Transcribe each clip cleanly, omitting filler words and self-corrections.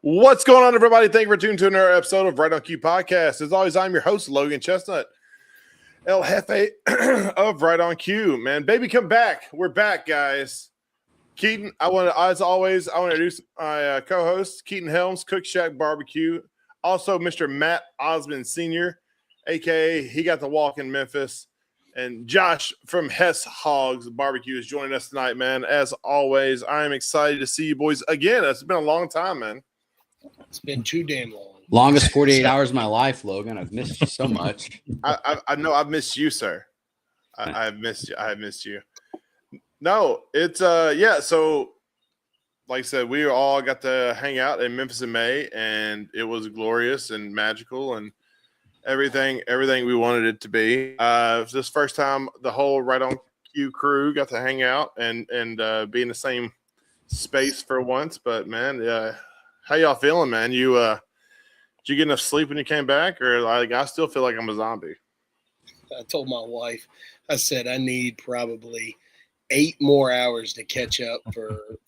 What's going on, everybody? Thank you for tuning to another episode of Right on Cue Podcast. As always, I'm your host, Logan Chestnut, El Jefe of Right on Cue. Man, baby, come back. We're back, guys. Keaton, as always, I want to introduce my co-host, Keaton Helms, Cook Shack Barbecue. Also, Mr. Matt Osmond Sr., a.k.a. he got the walk in Memphis. And Josh from Hess Hogs Barbecue is joining us tonight, man. As always, I am excited to see you boys again. It's been a long time, man. It's been too damn long. Longest 48 hours of my life, Logan. I've missed you so much. I know I've missed you, sir. I've missed you. I have missed you. No, it's yeah. So, like I said, we all got to hang out in Memphis in May, and it was glorious and magical and everything we wanted it to be. This first time the whole Right on Cue crew got to hang out and be in the same space for once. But man, how y'all feeling, man? Did you get enough sleep when you came back, or like I still feel like I'm a zombie? I told my wife, I said I need probably 8 more hours to catch up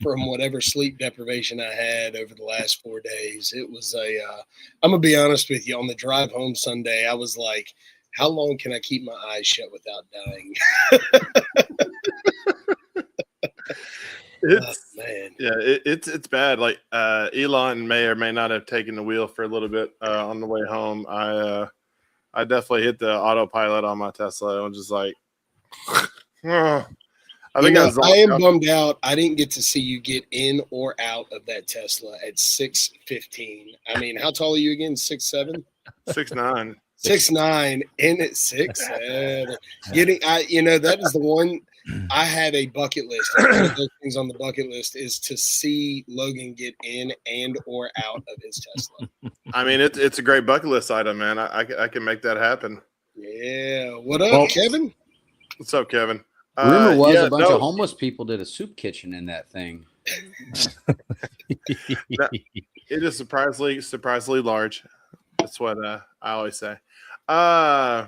from whatever sleep deprivation I had over the last 4 days. It was I'm gonna be honest with you. On the drive home Sunday, I was like, how long can I keep my eyes shut without dying? It's bad. Like Elon may or may not have taken the wheel for a little bit on the way home. I definitely hit the autopilot on my Tesla. I'm just like, I am bummed out. I didn't get to see you get in or out of that Tesla at 6:15. I mean, how tall are you again? 6'7"? 6'9". 6'9", in at 6'7". That is the one. I had a bucket list. One of those things on the bucket list is to see Logan get in and or out of his Tesla. I mean, it's a great bucket list item, man. I can make that happen. Yeah. What up, Kevin? What's up, Kevin? Rumor was a bunch of homeless people did a soup kitchen in that thing. It is surprisingly large. That's what I always say. No, I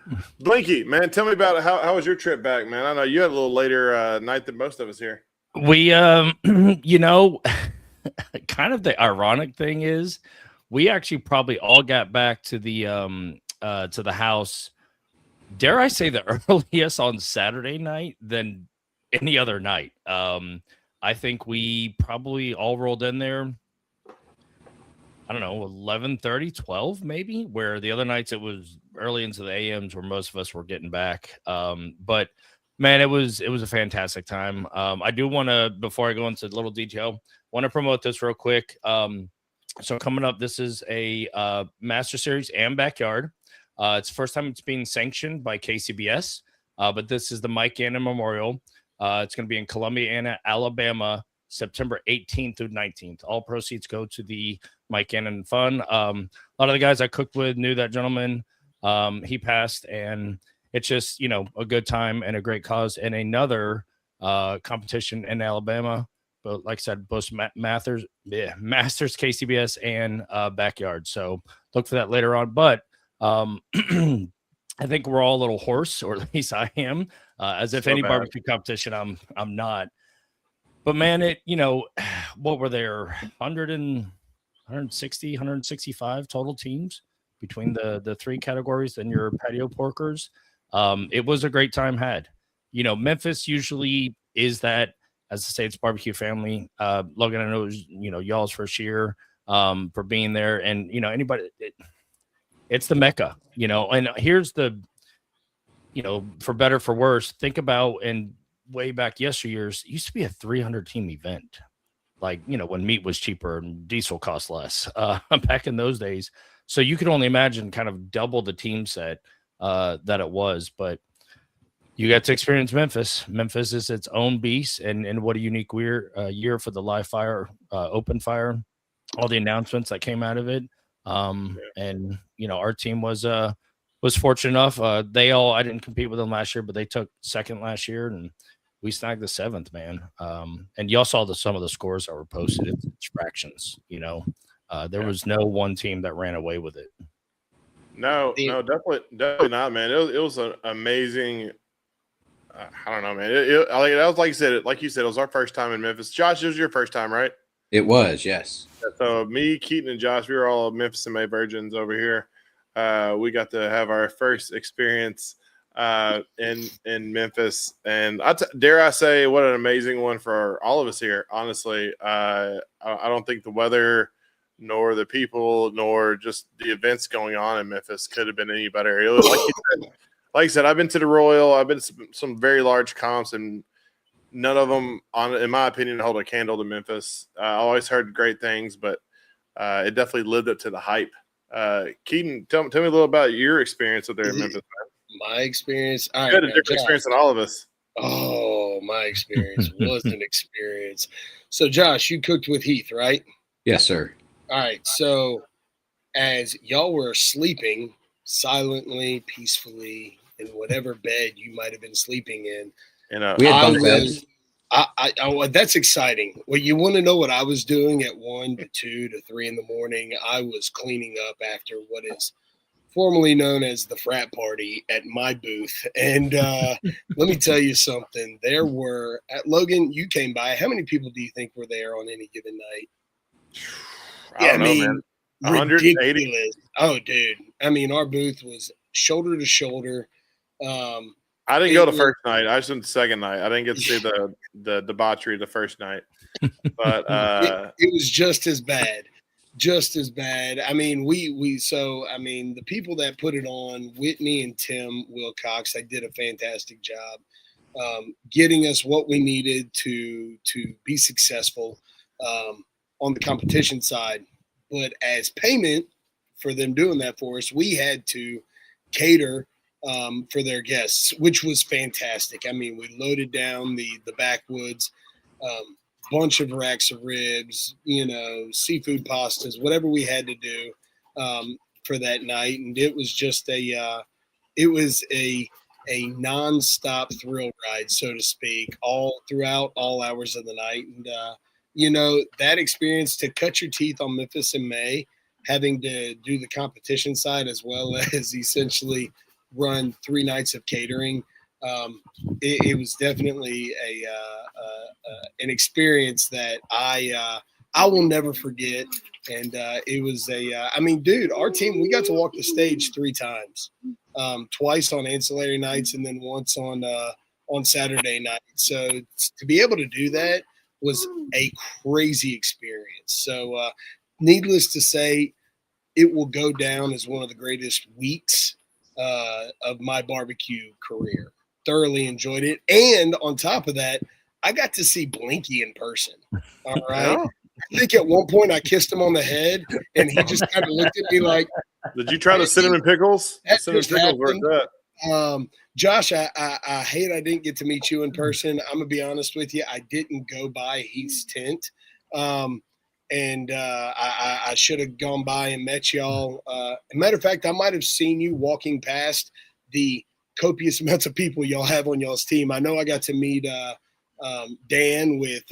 don't. Blinky, man, tell me about how was your trip back, man? I know you had a little later night than most of us here. We, kind of the ironic thing is, we actually probably all got back to the house. Dare I say the earliest on Saturday night than any other night. I think we probably all rolled in there, I don't know, 11:30, 12 maybe, where the other nights it was early into the AMs where most of us were getting back. But man, it was a fantastic time. I do want to, before I go into a little detail, want to promote this real quick. So coming up, this is a Master Series and Backyard. It's the first time it's being sanctioned by KCBS, but this is the Mike Gannon Memorial. It's going to be in Columbia, Alabama, September 18th through 19th. All proceeds go to the Mike Gannon Fund. A lot of the guys I cooked with knew that gentleman. He passed, and it's just, a good time and a great cause. And another competition in Alabama, but like I said, both Masters, KCBS, and Backyard. So look for that later on. But I think we're all a little hoarse, or at least I am, as if any barbecue competition I'm not. But man, what were there, 160, 165 total teams between the 3 categories and your patio porkers. It was a great time had. Memphis usually is that, as I say, it's barbecue family. Logan, I know it was, y'all's first year for being there, and anybody. It's the Mecca, and here's the, for better, for worse, think about, and way back yesteryears, it used to be a 300 team event. Like, when meat was cheaper and diesel cost less back in those days. So you could only imagine kind of double the team set that it was, but you got to experience Memphis. Memphis is its own beast, and what a unique year for the live fire, open fire, all the announcements that came out of it. And our team was fortunate enough. I didn't compete with them last year, but they took second last year, and we snagged the 7th, man. And y'all saw some of the scores that were posted. It's fractions, there was no one team that ran away with it. No, definitely not, man. It was an amazing. I don't know, man. That was like you said. It was our first time in Memphis. Josh, it was your first time, right? It was, yes. So me, Keaton, and Josh, we were all Memphis in May virgins over here. We got to have our first experience in Memphis, and dare I say, what an amazing one for all of us here. Honestly, I don't think the weather, nor the people, nor just the events going on in Memphis could have been any better. It was like I said, I've been to the Royal, I've been to some very large comps, and none of them, in my opinion, hold a candle to Memphis. I always heard great things, but it definitely lived up to the hype. Keaton, tell me a little about your experience up there in Memphis. My experience. All You right, had a different experience than all of us. Oh, my experience was an experience. So, Josh, you cooked with Heath, right? Yes, sir. All right. So, as y'all were sleeping silently, peacefully in whatever bed you might have been sleeping in, we had bunk beds. That's exciting. Well, you want to know what I was doing at 1 to 2 to 3 in the morning? I was cleaning up after what is formerly known as the frat party at my booth. And let me tell you something. There were, at Logan, you came by. How many people do you think were there on any given night? I don't know, man. 180. Ridiculous. Oh, dude. I mean, our booth was shoulder to shoulder. I didn't go the first night. I just went the second night. I didn't get to see the debauchery the first night. But it was just as bad. Just as bad. I mean, the people that put it on, Whitney and Tim Wilcox, they did a fantastic job getting us what we needed to be successful on the competition side. But as payment for them doing that for us, we had to cater for their guests, which was fantastic. I mean, we loaded down the backwoods, bunch of racks of ribs, seafood pastas, whatever we had to do for that night. And it was just a nonstop thrill ride, so to speak, all throughout all hours of the night. And, that experience to cut your teeth on Memphis in May, having to do the competition side as well as essentially run 3 nights of catering. It was definitely an experience that I will never forget. And it was dude, our team, we got to walk the stage 3 times, twice on ancillary nights and then once on Saturday night. So to be able to do that was a crazy experience. So needless to say, it will go down as one of the greatest weeks of my barbecue career. Thoroughly enjoyed it. And on top of that, I got to see Blinky in person. All right. Oh. I think at one point I kissed him on the head and he just kind of looked at me like, did you try the cinnamon pickles? Josh, I hate I didn't get to meet you in person. I'm gonna be honest with you. I didn't go by Heath's tent. And I should have gone by and met y'all. As a matter of fact, I might have seen you walking past the copious amounts of people y'all have on y'all's team. I know I got to meet Dan with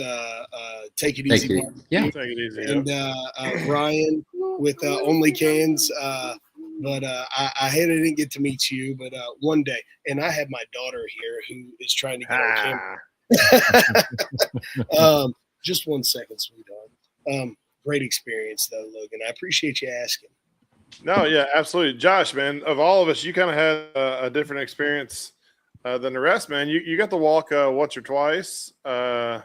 Take It Easy. Yeah. Take it easy. And Ryan with Only Cans. But I hate I didn't get to meet you, but one day. And I have my daughter here who is trying to get on camera. Just 1 second, sweetheart. Great experience, though, Logan. I appreciate you asking. No, yeah, absolutely. Josh, man, of all of us, you kind of had a different experience than the rest, man. You got to walk once or twice. And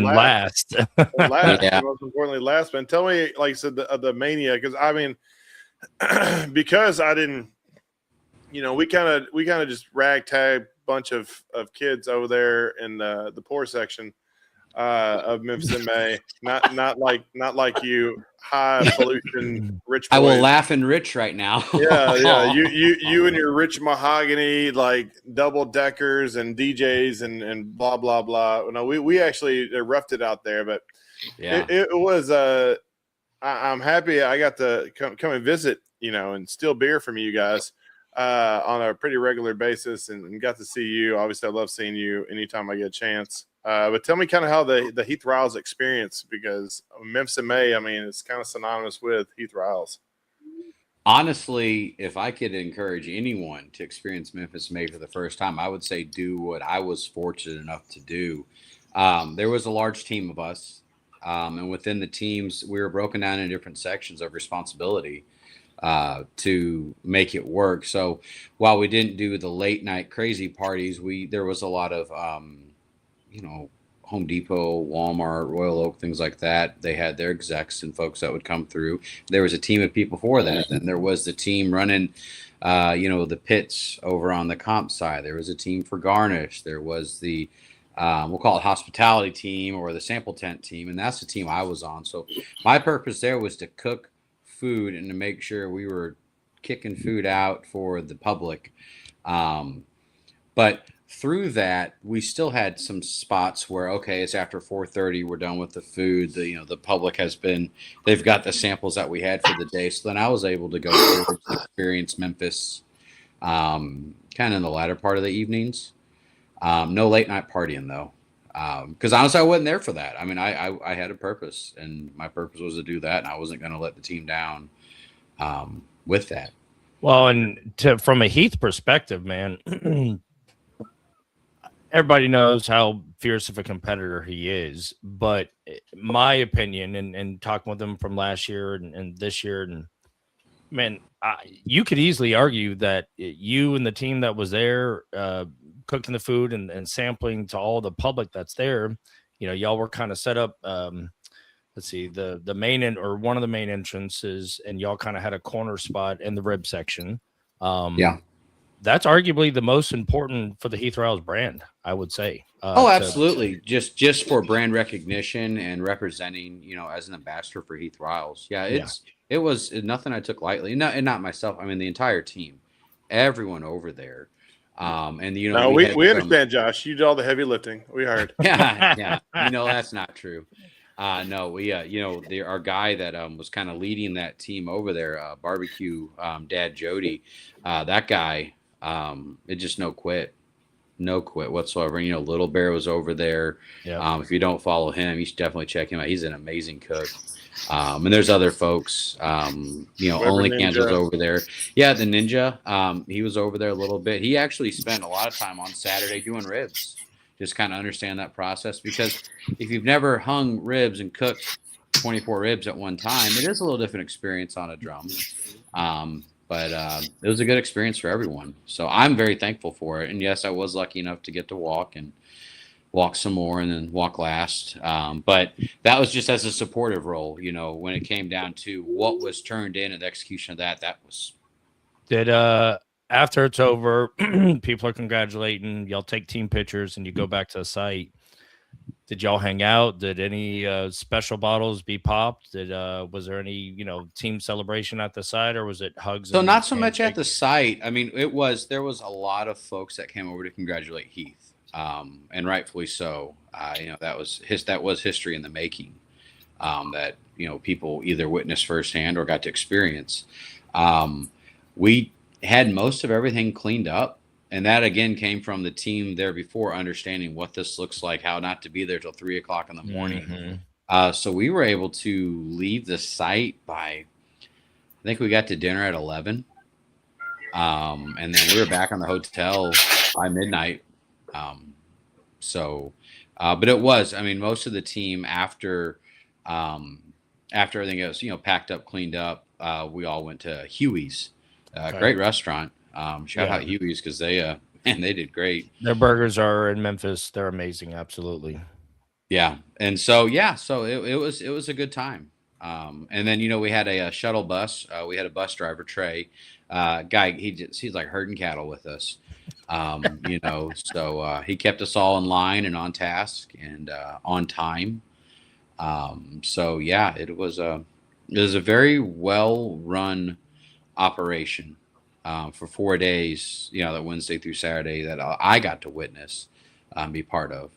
last. Last, yeah. Most importantly, last, man. Tell me, like I said, the mania, because, I mean, because I didn't, we kind of just ragtag bunch of kids over there in the poor section of Memphis in May. Not like you, high pollution rich boys. I will laugh and rich right now. Yeah. You and your rich mahogany, like double deckers and DJs and blah blah blah. No, we actually roughed it out there, but yeah, it was I'm happy I got to come and visit, and steal beer from you guys on a pretty regular basis, and got to see you. Obviously, I love seeing you anytime I get a chance. But tell me kind of how the Heath Riles experience, because Memphis in May, I mean, it's kind of synonymous with Heath Riles. Honestly, if I could encourage anyone to experience Memphis in May for the first time, I would say do what I was fortunate enough to do. There was a large team of us. And within the teams, we were broken down in different sections of responsibility to make it work. So while we didn't do the late night crazy parties, there was a lot of you know, Home Depot, Walmart, Royal Oak, things like that. They had their execs and folks that would come through. There was a team of people for that. Then there was the team running, the pits over on the comp side. There was a team for garnish. There was the, we'll call it hospitality team or the sample tent team. And that's the team I was on. So my purpose there was to cook food and to make sure we were kicking food out for the public. But through that, we still had some spots where, okay, it's after 4:30, we're done with the food. The public they've got the samples that we had for the day. So then I was able to go through and experience Memphis, kind of in the latter part of the evenings. No late night partying though, because honestly, I wasn't there for that. I mean, I had a purpose, and my purpose was to do that, and I wasn't going to let the team down with that. Well, and from a Heath perspective, man. Everybody knows how fierce of a competitor he is, but my opinion and talking with him from last year and this year, and man, you could easily argue that you and the team that was there, cooking the food and sampling to all the public that's there, y'all were kind of set up. Let's see, the main or one of the main entrances, and y'all kind of had a corner spot in the rib section. Yeah. That's arguably the most important for the Heath Riles brand, I would say. Absolutely. Just for brand recognition and representing, as an ambassador for Heath Riles. Yeah, it was nothing I took lightly. And not myself. I mean, the entire team, everyone over there. And no, we understand, Josh. You did all the heavy lifting. We heard. Yeah. That's not true. No, we our guy that was kind of leading that team over there, barbecue dad Jody, that guy. It just no quit whatsoever. Little Bear was over there. Yeah. If you don't follow him, you should definitely check him out. He's an amazing cook. And there's other folks. Only Cans was over there. Yeah, the Ninja. He was over there a little bit. He actually spent a lot of time on Saturday doing ribs. Just kind of understand that process, because if you've never hung ribs and cooked 24 ribs at one time, it is a little different experience on a drum. But it was a good experience for everyone. So I'm very thankful for it. And yes, I was lucky enough to get to walk some more and then walk last. But that was just as a supportive role, when it came down to what was turned in and the execution of that was. Did after it's over, people are congratulating, y'all take team pictures and you go back to the site. Did y'all hang out? Did any special bottles be popped? Was there any, team celebration at the site, or was it hugs? So not so much at the site. I mean, there was a lot of folks that came over to congratulate Heath, and rightfully so. That was history in the making, that people either witnessed firsthand or got to experience. We had most of everything cleaned up. And that, again, came from the team there before, understanding what this looks like, how not to be there till 3:00 in the morning. Mm-hmm. So we were able to leave the site by, I think we got to dinner at 11. And then we were back on the hotel by midnight. But it was, most of the team after everything was, packed up, cleaned up, we all went to Huey's, great restaurant. Shout out Huey's, because they did great. Their burgers are in Memphis. They're amazing. Absolutely. Yeah. And so it was a good time. And then, we had a shuttle bus. We had a bus driver, Trey, guy. He's like herding cattle with us. So he kept us all in line and on task and on time. It was a very well run operation. For 4 days, that Wednesday through Saturday, that I got to witness, be part of.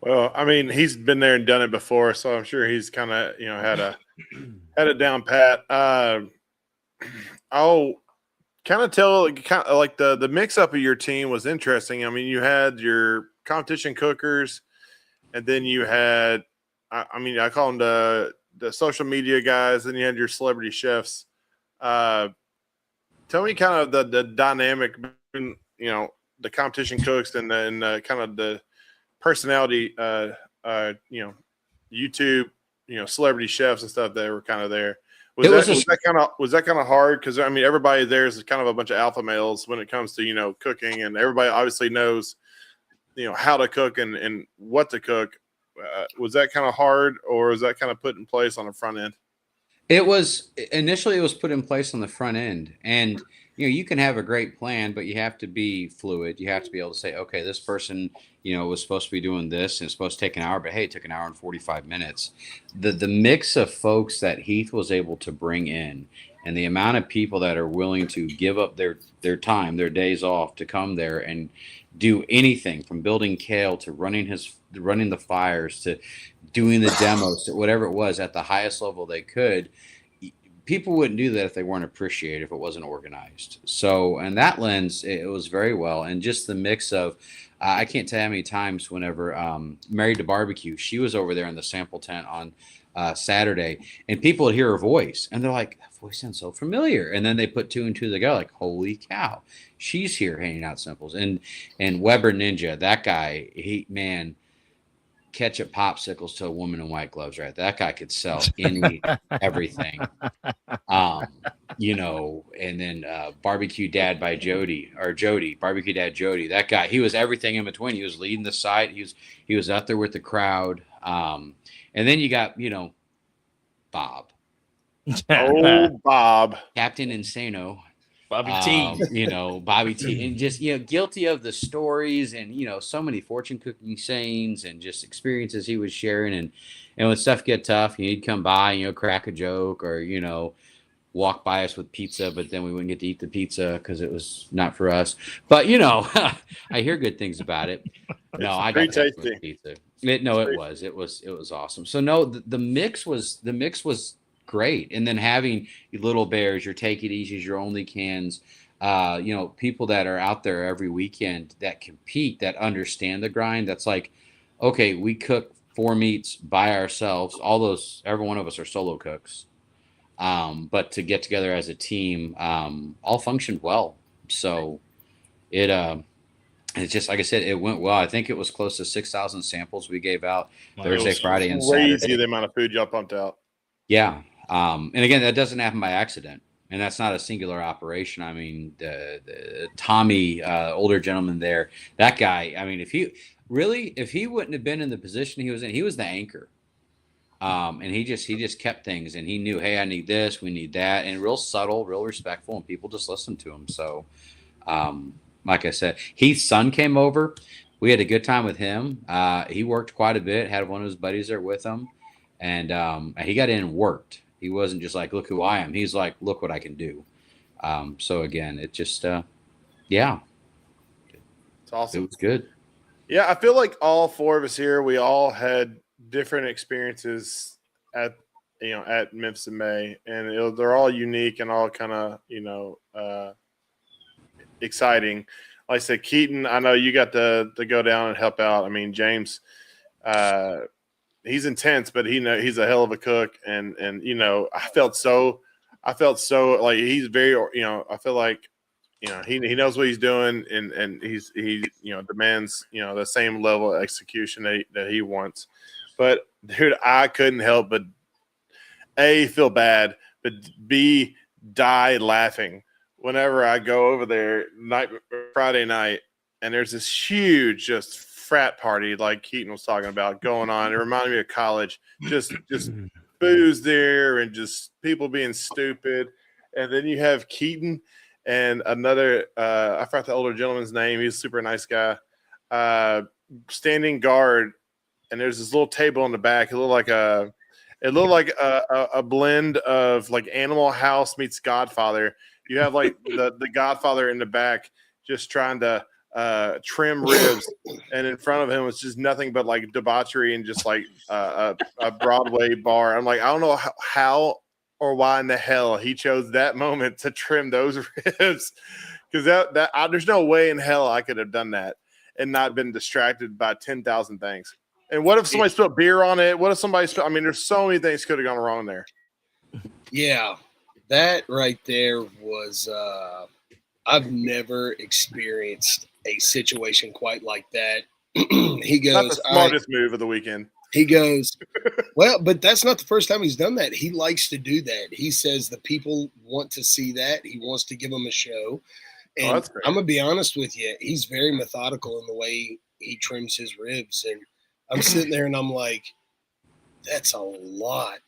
Well, he's been there and done it before, so I'm sure he's kind of, had it down pat. I'll kind of tell, like the mix up of your team was interesting. You had your competition cookers, and then you had, I call them the social media guys, and you had your celebrity chefs. Tell me kind of the dynamic between, the competition cooks and kind of the personality, YouTube celebrity chefs and stuff that were kind of there. Was that kind of hard? Because I mean, everybody there is kind of a bunch of alpha males when it comes to cooking, and everybody obviously knows how to cook and what to cook. Was that kind of hard, or was that kind of put in place on the front end? It was put in place on the front end, and you can have a great plan, but you have to be fluid. You have to be able to say, okay, this person was supposed to be doing this and it's supposed to take an hour, but hey, it took an hour and 45 minutes. The mix of folks that Heath was able to bring in, and the amount of people that are willing to give up their time, their days off to come there and do anything from building kale to running the fires to doing the demos to whatever it was at the highest level they could. People wouldn't do that if they weren't appreciated, if it wasn't organized. So, and that lens, it was very well. And just the mix of, I can't tell you how many times whenever Married to Barbecue, she was over there in the sample tent on Saturday, and people would hear her voice and they're like, that voice sounds so familiar. And then they put two and two together, like, holy cow, she's here handing out samples. And Weber Ninja, that guy, ketchup popsicles to a woman in white gloves, right? That guy could sell everything. And then Barbecue Dad by Jody, Barbecue Dad Jody. That guy, he was everything in between. He was leading the site. He was out there with the crowd. And then you got, Bob. Oh, Bob. Captain Insano. Bobby T. Bobby T. And just, guilty of the stories and, so many fortune cooking sayings and just experiences he was sharing. And when stuff get tough, he'd come by, crack a joke or, walk by us with pizza, but then we wouldn't get to eat the pizza because it was not for us. But, I hear good things about it. No, I got tasty pizza. It was awesome. So no, the mix was great. And then having your Little Bears, your Take It Easy's, your Only Cans, people that are out there every weekend that compete, that understand the grind. That's like, okay, we cook 4 meats by ourselves. Every one of us are solo cooks. But to get together as a team, all functioned well. So it's just, like I said, it went well. I think it was close to 6,000 samples we gave out Thursday, Friday, and Saturday. Crazy the amount of food y'all pumped out. Yeah. And again, that doesn't happen by accident, and that's not a singular operation. I mean, the Tommy, older gentleman there, that guy, I mean, if he wouldn't have been in the position he was in, he was the anchor. And he just kept things, and he knew, hey, I need this, we need that, and real subtle, real respectful, and people just listened to him. So, like I said, Heath's son came over. We had a good time with him. He worked quite a bit, had one of his buddies there with him, and he got in and worked. He wasn't just like, look who I am. He's like, look what I can do. So again, it just, yeah. It's awesome. It was good. Yeah, I feel like all 4 of us here, we all had different experiences at Memphis in May, and they're all unique and all kind of, exciting. Like I said, Keaton, I know you got to go down and help out. I mean, James, he's intense, but he's a hell of a cook. And I felt so like he's very, I feel like, he knows what he's doing, and he demands, the same level of execution that he wants. But dude, I couldn't help but A, feel bad, but B, die laughing whenever I go over there Friday night, and there's this huge just frat party like Keaton was talking about going on. It reminded me of college, just booze there and just people being stupid. And then you have Keaton and another, I forgot the older gentleman's name. He's a super nice guy, standing guard. And there's this little table in the back. It looked like a blend of like Animal House meets Godfather. You have like the Godfather in the back just trying to trim ribs, and in front of him was just nothing but like debauchery and just like a Broadway bar. I'm like, I don't know how or why in the hell he chose that moment to trim those ribs, because there's no way in hell I could have done that and not been distracted by 10,000 things. And what if somebody spilled beer on it? What if somebody spilled? I mean, there's so many things could have gone wrong there. Yeah, that right there was I've never experienced a situation quite like that. He goes, not the smartest move of the weekend. He goes, well, but that's not the first time he's done that. He likes to do that. He says the people want to see that. He wants to give them a show. And that's great. I'm going to be honest with you. He's very methodical in the way he trims his ribs. And I'm sitting there and I'm like, that's a lot.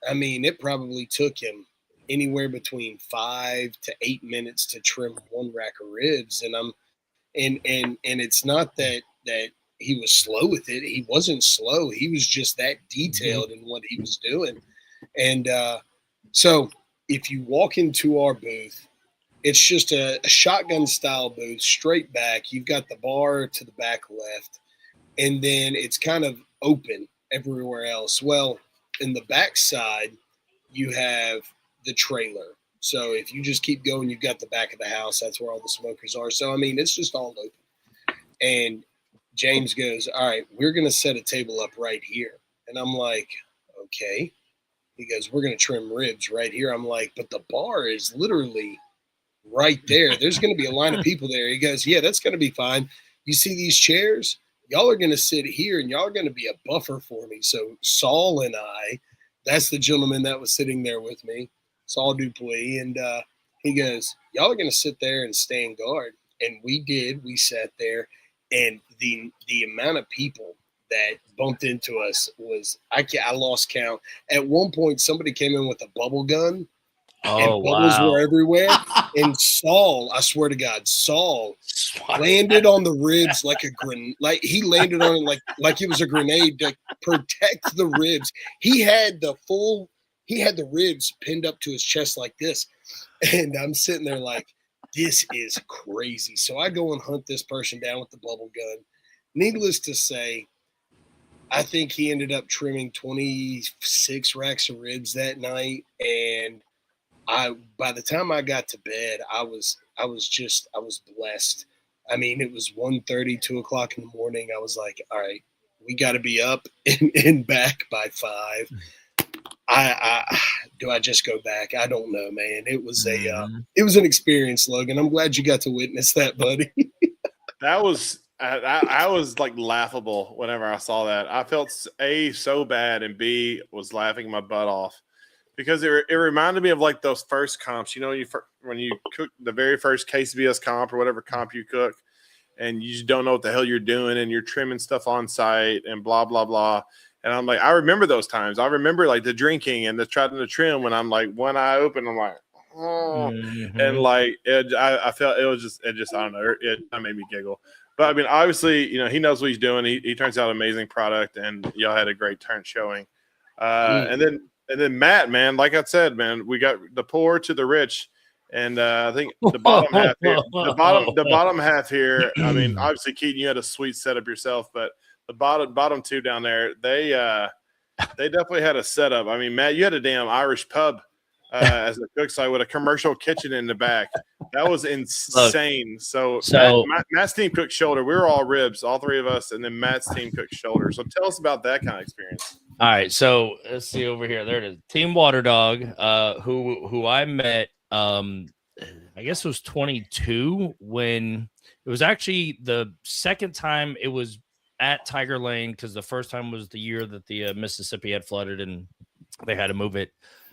I mean, it probably took him anywhere between 5 to 8 minutes to trim one rack of ribs. And it's not that he was slow with it. He wasn't slow. He was just that detailed in what he was doing. And so if you walk into our booth, it's just a shotgun style booth, straight back. You've got the bar to the back left, and then it's kind of open everywhere else. Well, in the back side, you have the trailer. So if you just keep going, you've got the back of the house. That's where all the smokers are. So, I mean, it's just all open. And James goes, all right, we're going to set a table up right here. And I'm like, okay. He goes, we're going to trim ribs right here. I'm like, but the bar is literally right there. There's going to be a line of people there. He goes, yeah, that's going to be fine. You see these chairs? Y'all are going to sit here and y'all are going to be a buffer for me. So Saul and I, that's the gentleman that was sitting there with me, Saul Dupuis. And he goes, y'all are going to sit there and stand guard. And we did. We sat there. And the amount of people that bumped into us was, I lost count. At one point, somebody came in with a bubble gun. And bubbles were everywhere. And Saul, I swear to God, Saul landed on the ribs like a grenade. Like he landed on it like it was a grenade to protect the ribs. He had the ribs pinned up to his chest like this. And I'm sitting there like, this is crazy. So I go and hunt this person down with the bubble gun. Needless to say, I think he ended up trimming 26 racks of ribs that night. And by the time I got to bed, I was blessed. I mean, it was 1:30, 2 o'clock in the morning. I was like, all right, we got to be up and back by 5. Do I just go back? I don't know, man. It was it was an experience, Logan. I'm glad you got to witness that, buddy. That was I was like laughable whenever I saw that. I felt A, so bad, and B, was laughing my butt off. Because it reminded me of like those first comps, you know, when you cook the very first KCBS comp or whatever comp you cook, and you just don't know what the hell you're doing, and you're trimming stuff on site and blah blah blah. And I'm like, I remember those times. I remember like the drinking and the trying to trim when I'm like one eye open. I'm like, oh, and like I felt it just I don't know, it made me giggle. But I mean, obviously, you know, he knows what he's doing. He turns out an amazing product, and y'all had a great turn showing. And then Matt, man, like I said, man, we got the poor to the rich, and I think the bottom half here, the bottom half here. I mean, obviously, Keaton, you had a sweet setup yourself, but the bottom two down there, they definitely had a setup. I mean, Matt, you had a damn Irish pub as a cook site with a commercial kitchen in the back. That was insane. So Matt's team cooked shoulder. We were all ribs, all three of us, and then Matt's team cooked shoulder. So tell us about that kind of experience. All right, so let's see over here. There it is. Team Water Dog, who I met, I guess it was 22 when it was actually the second time it was at Tiger Lane, because the first time was the year that the Mississippi had flooded and they had to move it.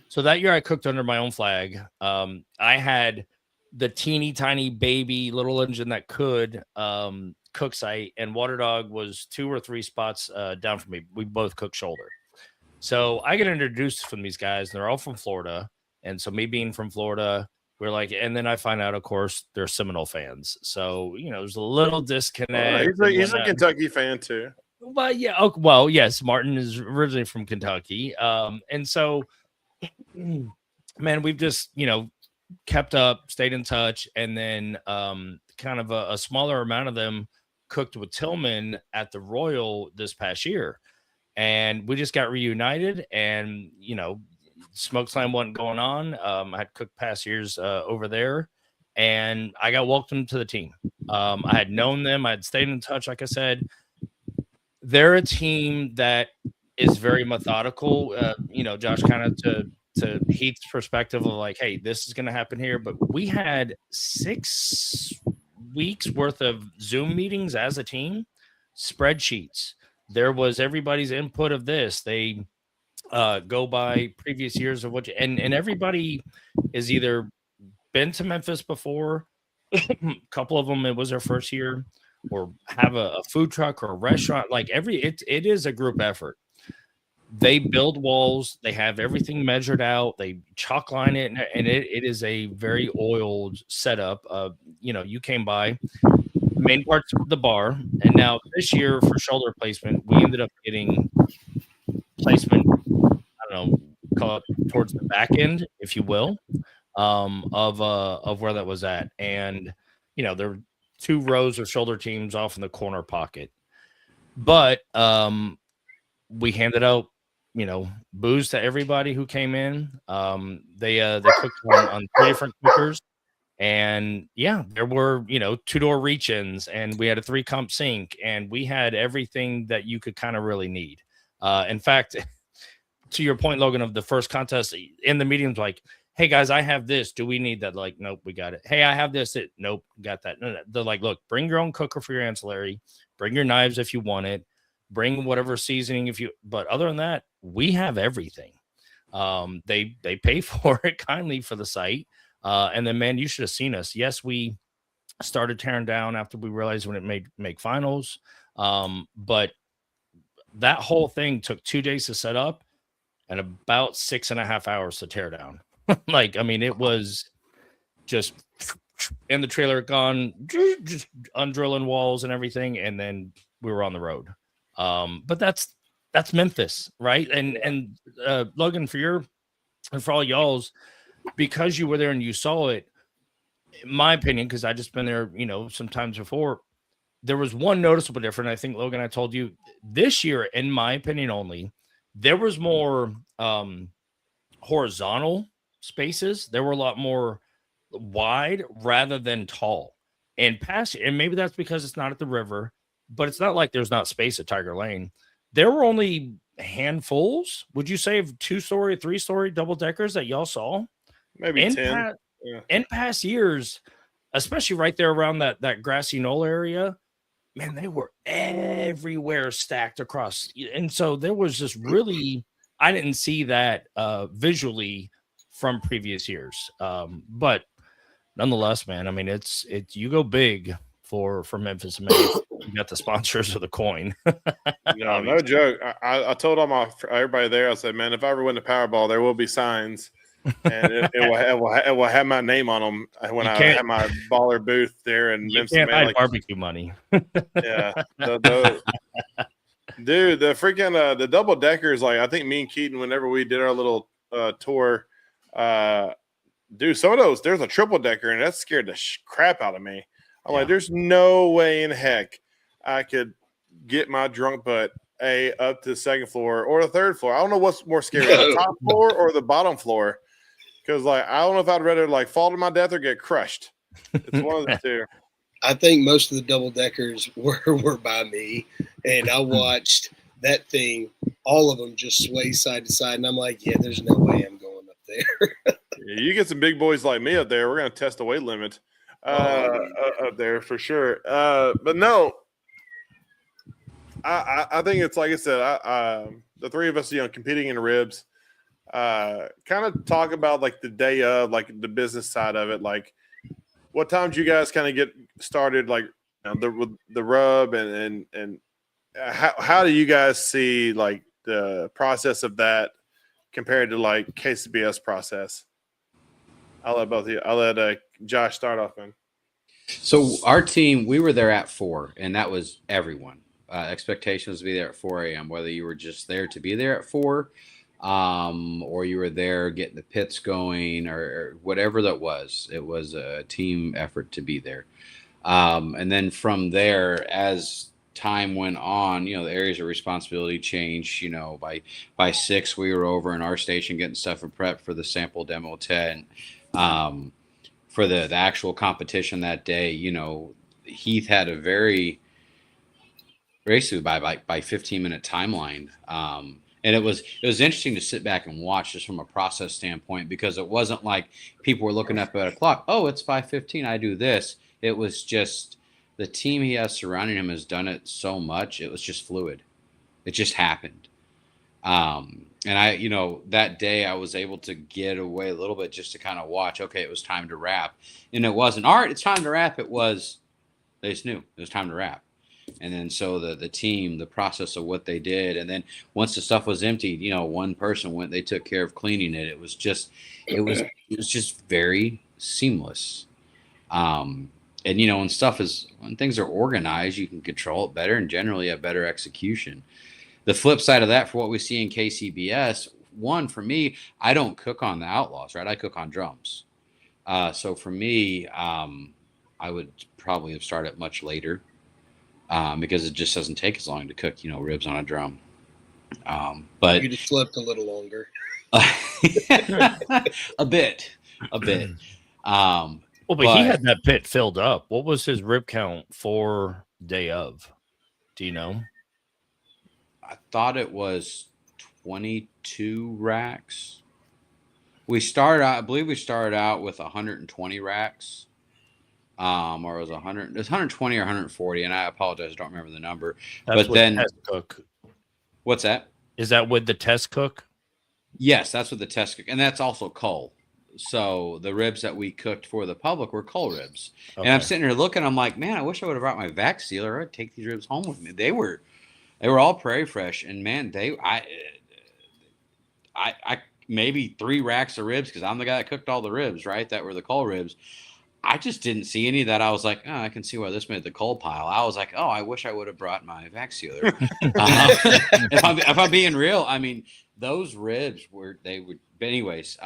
So that year I cooked under my own flag. I had the teeny tiny baby little engine that could cook site, and Water Dog was 2 or 3 spots down from me. We both cook shoulder. So I get introduced from these guys. They're all from Florida. And so me being from Florida, we're like, and then I find out, of course, they're Seminole fans. So, you know, there's a little disconnect. He's a Kentucky fan too. Well, yeah. Oh, well, yes. Martin is originally from Kentucky. And so, man, we've just, you know, kept up, stayed in touch. And then kind of a smaller amount of them cooked with Tillman at the Royal this past year. And we just got reunited, and, you know, Smoke Slam wasn't going on. I had cooked past years over there, and I got welcomed to the team. I had known them. I had stayed in touch. Like I said, they're a team that is very methodical. You know, Josh, kind of to Heath's perspective of like, hey, this is going to happen here. But we had 6 weeks worth of Zoom meetings as a team, spreadsheets, there was everybody's input of this. They go by previous years of and everybody is either been to Memphis before, a couple of them it was their first year, or have a food truck or a restaurant. Like it is a group effort. They build walls, they have everything measured out, they chalk line it, and it is a very oiled setup. You came by main parts of the bar, and now this year for shoulder placement, we ended up getting placement, I don't know, call it towards the back end, if you will, of where that was at. And there were 2 rows of shoulder teams off in the corner pocket. But we handed out, booze to everybody who came in. They cooked on 3 different cookers. And yeah, there were, 2-door reach-ins, and we had a 3-comp sink, and we had everything that you could kind of really need. In fact, to your point, Logan, of the first contest in the meetings, like, hey guys, I have this. Do we need that? Like, nope, we got it. Hey, I have this. Nope, got that. No. They're like, look, bring your own cooker for your ancillary. Bring your knives if you want it. Bring whatever seasoning but other than that, we have everything. They pay for it kindly for the site. And then, man, you should have seen us. Yes, we started tearing down after we realized when it make finals. But that whole thing took 2 days to set up and about 6.5 hours to tear down. It was just in the trailer, gone, just undrilling walls and everything, and then we were on the road. But that's Memphis, right? And Logan, for all y'all's, because you were there and you saw it, in my opinion, because I just been there, sometimes before, there was one noticeable difference. I think, Logan, I told you this year, in my opinion only, there was more horizontal spaces. There were a lot more wide rather than tall. And maybe that's because it's not at the river, but it's not like there's not space at Tiger Lane. There were only handfuls, would you say, of 2-story, 3-story double deckers that y'all saw? Maybe 10. In past years, especially right there around that grassy knoll area, man, they were everywhere stacked across. And so there was just really, I didn't see that visually from previous years. But nonetheless, man, it's you go big for Memphis in May. You got the sponsors of the coin. No joke. I told everybody there, I said, man, if I ever win the Powerball, there will be signs. And it will have my name on them when I have my baller booth there in Memphis. You can't hide barbecue money. Yeah, dude, the freaking the double deckers. Like, I think me and Keaton, whenever we did our little tour, dude, some of those, there's a triple decker, and that scared the crap out of me. I'm like, there's no way in heck I could get my drunk butt up to the 2nd floor or the 3rd floor. I don't know what's more scary, the top floor or the bottom floor. Because, I don't know if I'd rather, fall to my death or get crushed. It's one of the 2. I think most of the double deckers were by me, and I watched that thing, all of them just sway side to side, and I'm like, yeah, there's no way I'm going up there. Yeah, you get some big boys like me up there, we're going to test the weight limit up there for sure. But no, I think it's like I said, the 3 of us, competing in ribs. Kind of talk about the day of, the business side of it. What time do you guys kind of get started? The rub and how do you guys see the process of that compared to KCBS process? I'll let both of you. I'll let Josh start off then. So our team, we were there at 4, and that was everyone. Expectations to be there at 4 a.m. Whether you were just there to be there at 4. Or you were there getting the pits going or whatever that was. It was a team effort to be there. And then from there, as time went on, the areas of responsibility changed. By 6, we were over in our station getting stuff and prep for the sample demo tent. For the actual competition that day, Heath had a very basically by 15-minute timeline. And it was interesting to sit back and watch just from a process standpoint, because it wasn't like people were looking up at a clock. Oh, it's 5:15. I do this. It was just the team he has surrounding him has done it so much. It was just fluid. It just happened. And I, that day I was able to get away a little bit just to kind of watch, okay, it was time to wrap. And it wasn't, all right, it's time to wrap. It was, they just knew it was time to wrap. And then so the team, the process of what they did. And then once the stuff was emptied, one person went, they took care of cleaning it. It was just very seamless. And, when things are organized, you can control it better and generally have better execution. The flip side of that, for what we see in KCBS, one, for me, I don't cook on the Outlaws, right? I cook on drums. So for me, I would probably have started much later because it just doesn't take as long to cook, ribs on a drum. But you'd have slept a little longer. a bit. But he had that pit filled up. What was his rib count for day of? Do you know? I thought it was 22 racks. I believe we started out with 120 racks. Or it was 100. It was 120 or 140, and I apologize, I don't remember the number. That's but then test cook. What's that? Is that with the test cook? Yes, that's with the test cook, and that's also cull. So the ribs that we cooked for the public were cull ribs. Okay. And I'm sitting here looking, I'm like, man, I wish I would have brought my vac sealer. I'd take these ribs home with me. They were all prairie fresh, and man, I maybe 3 racks of ribs because I'm the guy that cooked all the ribs, right? That were the cull ribs. I just didn't see any that I was like, oh, I can see why this made the coal pile. I was like, oh, I wish I would have brought my vac sealer. If I'm being real, I mean, those ribs but anyways,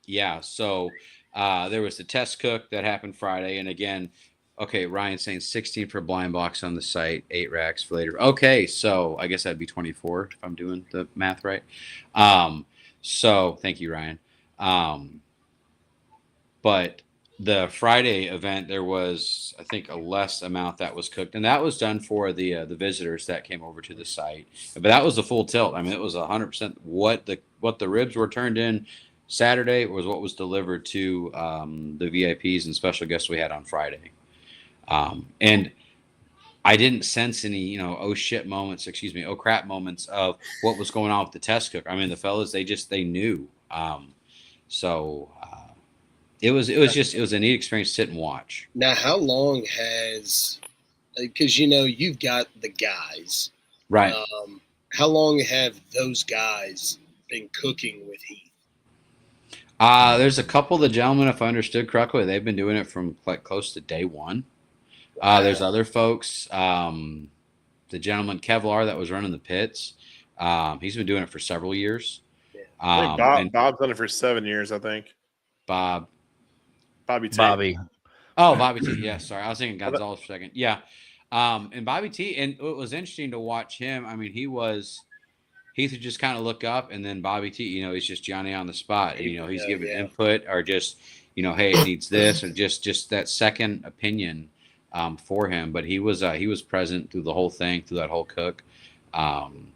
yeah. So there was the test cook that happened Friday. And again, okay, Ryan's saying 16 for blind box on the site, 8 racks for later. Okay, so I guess that'd be 24 if I'm doing the math right. So thank you, Ryan. But the Friday event, there was, I think, a less amount that was cooked, and that was done for the visitors that came over to the site. But that was the full tilt. I mean, it was 100% what the ribs were turned in Saturday was what was delivered to the VIPs and special guests we had on Friday. And I didn't sense any, oh crap moments of what was going on with the test cook. I mean, the fellas, they knew. It was a neat experience to sit and watch. Now, how long has, because you've got the guys, right? How long have those guys been cooking with Heath? There's a couple of the gentlemen, if I understood correctly, they've been doing it from quite close to day one. There's other folks. The gentleman Kevlar that was running the pits, he's been doing it for several years. Yeah. I think Bob's done it for 7 years, I think. Bobby T. Oh, Bobby T. Yeah, sorry. I was thinking Gonzalez for a second. Yeah. And Bobby T. And it was interesting to watch him. I mean, Heath would just kind of look up, and then Bobby T, he's just Johnny on the spot. He's giving input or just, hey, it needs this, or just that second opinion for him. But he was present through the whole thing, through that whole cook. And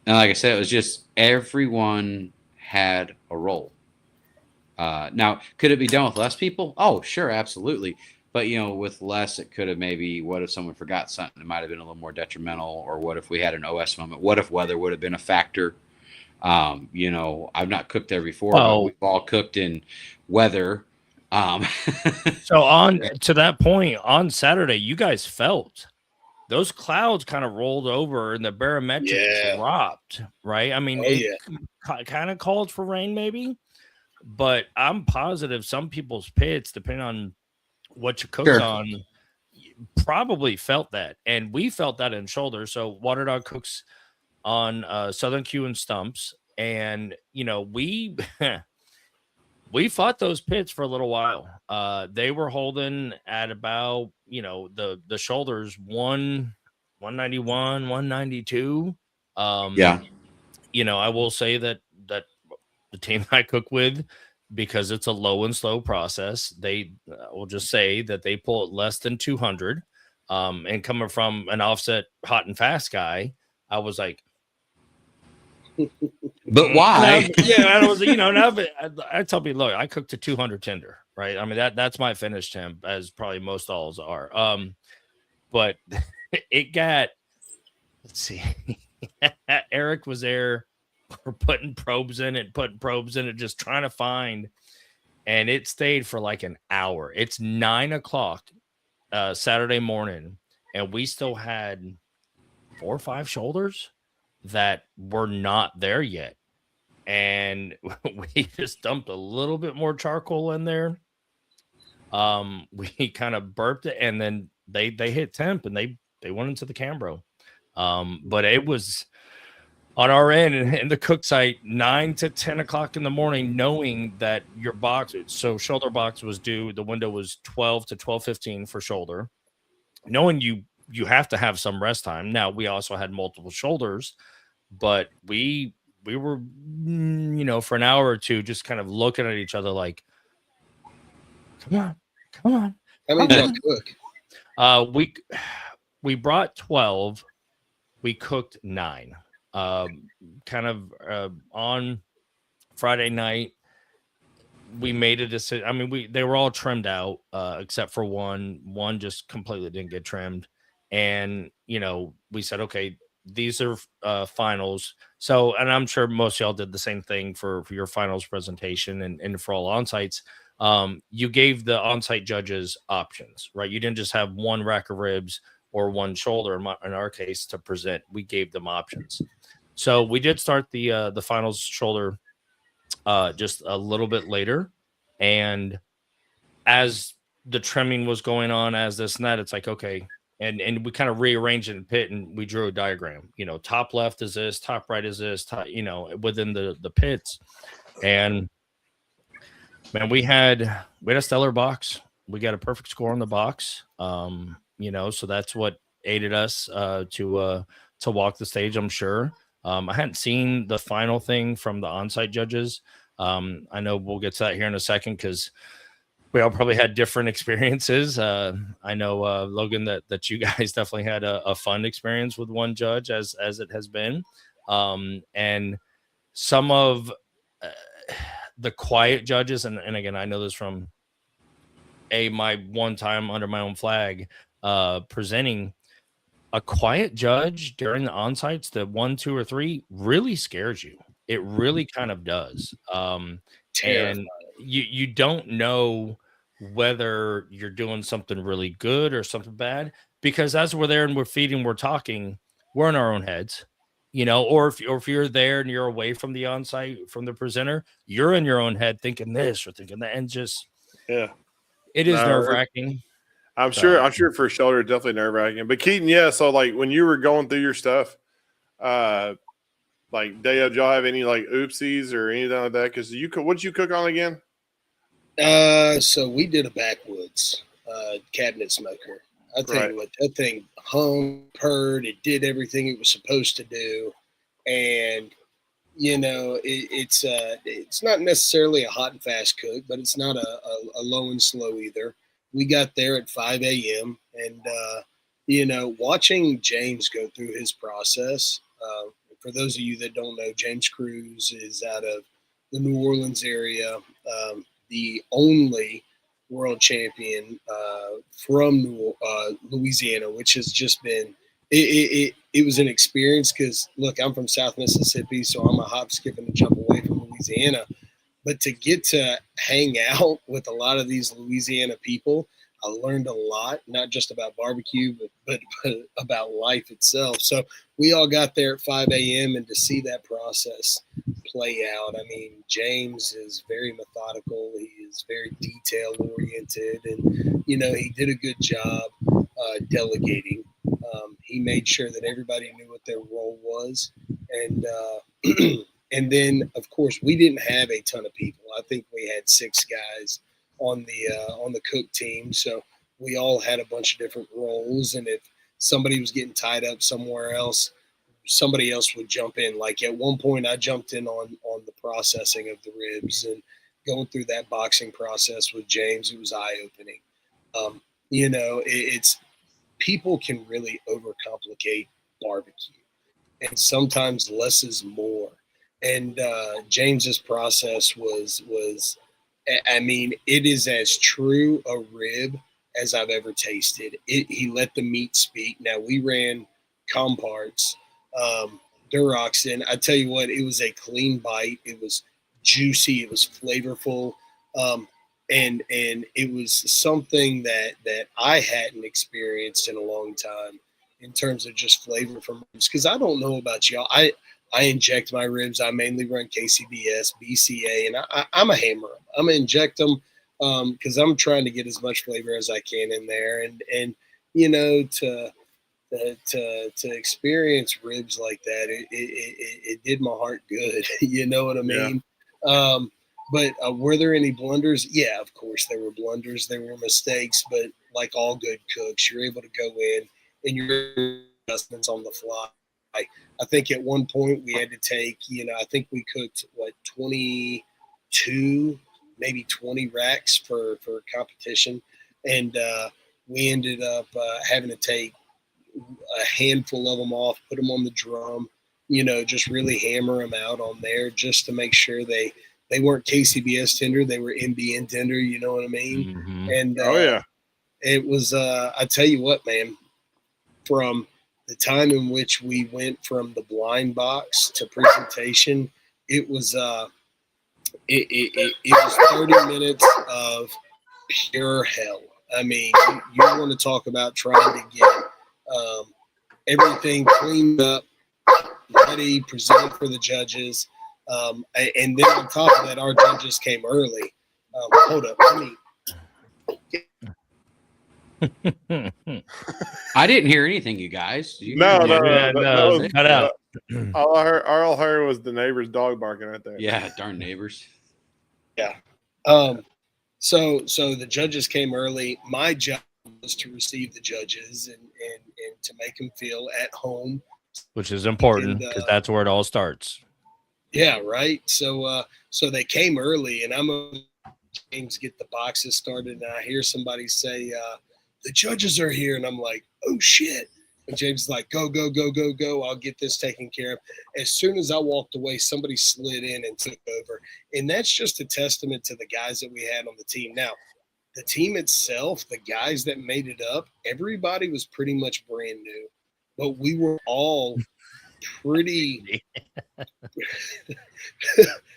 like I said, it was just everyone had a role. Now, could it be done with less people? Oh, sure, absolutely. But, with less, it could have maybe, what if someone forgot something? It might have been a little more detrimental. Or what if we had an OS moment? What if weather would have been a factor? I've not cooked there before, but we've all cooked in weather. So on to that point, on Saturday, you guys felt those clouds kind of rolled over and the barometric dropped, right? I mean, it kind of called for rain maybe. But I'm positive some people's pits, depending on what you cooked on, probably felt that. And we felt that in shoulder. So Water Dog cooks on Southern Q and stumps. And, we fought those pits for a little while. They were holding at about, the shoulders 191, 192. I will say that the team I cook with, because it's a low and slow process, they will just say that they pull it less than 200. And coming from an offset hot and fast guy, I was like, but why? I tell people, look, I cooked to 200 tender, right? I mean, that's my finish temp, as probably most alls are. But it got, let's see, Eric was there. We're putting probes in it, just trying to find. And it stayed for like an hour. It's 9:00 Saturday morning, and we still had 4 or 5 shoulders that were not there yet. And we just dumped a little bit more charcoal in there. We kind of burped it, and then they hit temp, and they went into the Cambro. But it was on our end in the cook site 9 to 10 o'clock in the morning, knowing that your box, so shoulder box was due, the window was 12 to 12:15 for shoulder, knowing you have to have some rest time. Now we also had multiple shoulders, but we were, for an hour or two, just kind of looking at each other like, come on. How many did you cook? We brought 12. We cooked 9. On Friday night, we made a decision. I mean, they were all trimmed out, except for one. One just completely didn't get trimmed. And, we said, okay, these are finals. So, and I'm sure most of y'all did the same thing for your finals presentation and for all on-sites. You gave the on-site judges options, right? You didn't just have one rack of ribs or one shoulder. In our case, to present, we gave them options. So we did start the finals shoulder just a little bit later, and as the trimming was going on, as this and that, it's like, okay, and we kind of rearranged it in pit, and we drew a diagram. Top left is this, top right is this, within the pits, and man, we had a stellar box. We got a perfect score on the box. So that's what aided us to walk the stage, I'm sure. I hadn't seen the final thing from the on-site judges. I know we'll get to that here in a second because we all probably had different experiences. I know, Logan, that you guys definitely had a fun experience with one judge, as it has been. And some of the quiet judges, and again, I know this from my one time under my own flag presenting. A quiet judge during the on-sites, the 1, 2, or 3, really scares you. It really kind of does. And you don't know whether you're doing something really good or something bad, because as we're there and we're feeding, we're talking, we're in our own heads, or if you're there and you're away from the on-site, from the presenter, you're in your own head thinking this or thinking that, and just, yeah, it is nerve-wracking. I'm sure for shoulder, definitely nerve-wracking. But Keaton, yeah, so like when you were going through your stuff, like Dale, did y'all have any like oopsies or anything like that? Because what did you cook on again? So we did a backwoods cabinet smoker. I tell you what, that thing hung, purred, it did everything it was supposed to do, and it's not necessarily a hot and fast cook, but it's not a low and slow either. We got there at 5 a.m. and, watching James go through his process. For those of you that don't know, James Cruz is out of the New Orleans area, the only world champion from Louisiana, which has just been it was an experience because, look, I'm from South Mississippi, so I'm a hop, skip, and a jump away from Louisiana. But to get to hang out with a lot of these Louisiana people, I learned a lot, not just about barbecue, but about life itself. So we all got there at 5 a.m. and to see that process play out. I mean, James is very methodical. He is very detail oriented, and he did a good job delegating. He made sure that everybody knew what their role was, and and then, of course, we didn't have a ton of people. I think we had 6 guys on the cook team, so we all had a bunch of different roles. And if somebody was getting tied up somewhere else, somebody else would jump in. Like at one point, I jumped in on the processing of the ribs and going through that boxing process with James. It was eye opening. It's people can really overcomplicate barbecue, and sometimes less is more. And James's process was, I mean, it is as true a rib as I've ever tasted. He let the meat speak. Now we ran comparts, Durox in. I tell you what, it was a clean bite. It was juicy. It was flavorful. And it was something that I hadn't experienced in a long time in terms of just flavor from ribs. Because I don't know about y'all. I inject my ribs. I mainly run KCBS, BCA, and I'm a hammer. I'm going to inject them because I'm trying to get as much flavor as I can in there. And you know, to experience ribs like that, it did my heart good. You know what I mean? Yeah. But were there any blunders? Yeah, of course there were blunders. There were mistakes, but like all good cooks, you're able to go in and your adjustments on the fly. I think at one point we had to take, I think we cooked 22, maybe 20 racks for competition, and we ended up having to take a handful of them off, put them on the drum, just really hammer them out on there just to make sure they weren't KCBS tender, they were NBN tender, you know what I mean? Mm-hmm. And it was I tell you what, man, from the time in which we went from the blind box to presentation, it was it was 30 minutes of pure hell. I mean, you want to talk about trying to get everything cleaned up, ready, presented for the judges. And then on top of that, our judges came early. Hold up, let me. I didn't hear anything, you guys. No, that was cut out. All I heard was the neighbor's dog barking right there. Yeah, darn neighbors. Yeah. So the judges came early. My job was to receive the judges and to make them feel at home, which is important because that's where it all starts. Yeah, right. So they came early, and I'm James get the boxes started, and I hear somebody say, "The judges are here," and I'm like, "Oh shit!" And James is like, "Go, go, go, go, go! I'll get this taken care of." As soon as I walked away, somebody slid in and took over, and that's just a testament to the guys that we had on the team. Now, the team itself, the guys that made it up, everybody was pretty much brand new, but we were all pretty.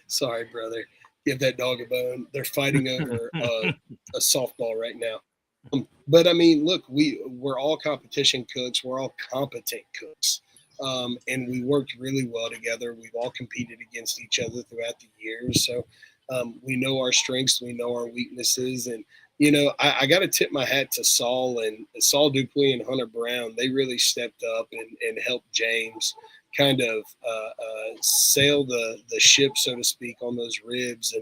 Sorry, brother. Give that dog a bone. They're fighting over a softball right now. But I mean, look, we're all competition cooks. We're all competent cooks. And we worked really well together. We've all competed against each other throughout the years. So we know our strengths, we know our weaknesses. And, I got to tip my hat to Saul Dupuy and Hunter Brown. They really stepped up and helped James kind of sail the ship, so to speak, on those ribs.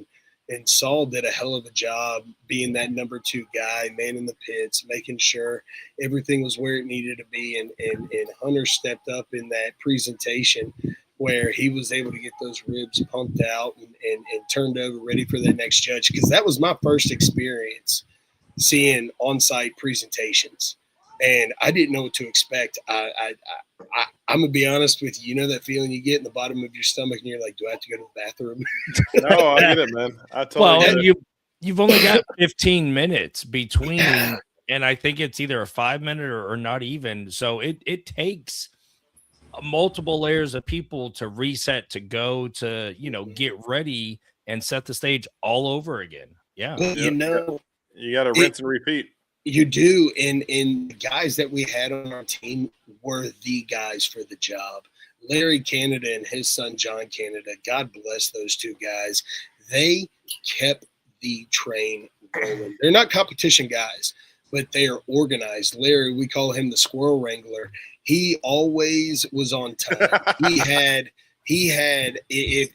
And Saul did a hell of a job being that number 2 guy, manning the pits, making sure everything was where it needed to be. And Hunter stepped up in that presentation where he was able to get those ribs pumped out and turned over, ready for the next judge. Because that was my first experience seeing on-site presentations. And I didn't know what to expect. I'm gonna be honest with you. You know that feeling you get in the bottom of your stomach, and you're like, "Do I have to go to the bathroom?" No, I get it, man. I totally get it. You've only got 15 minutes between, and I think it's either a 5-minute or not even. So it takes multiple layers of people to reset, to go, to get ready and set the stage all over again. Yeah, but you got to rinse and repeat. You do, and the guys that we had on our team were the guys for the job. Larry Canada and his son John Canada, God bless those 2 guys. They kept the train rolling. They're not competition guys, but they are organized. Larry, we call him the squirrel wrangler. He always was on time. He had if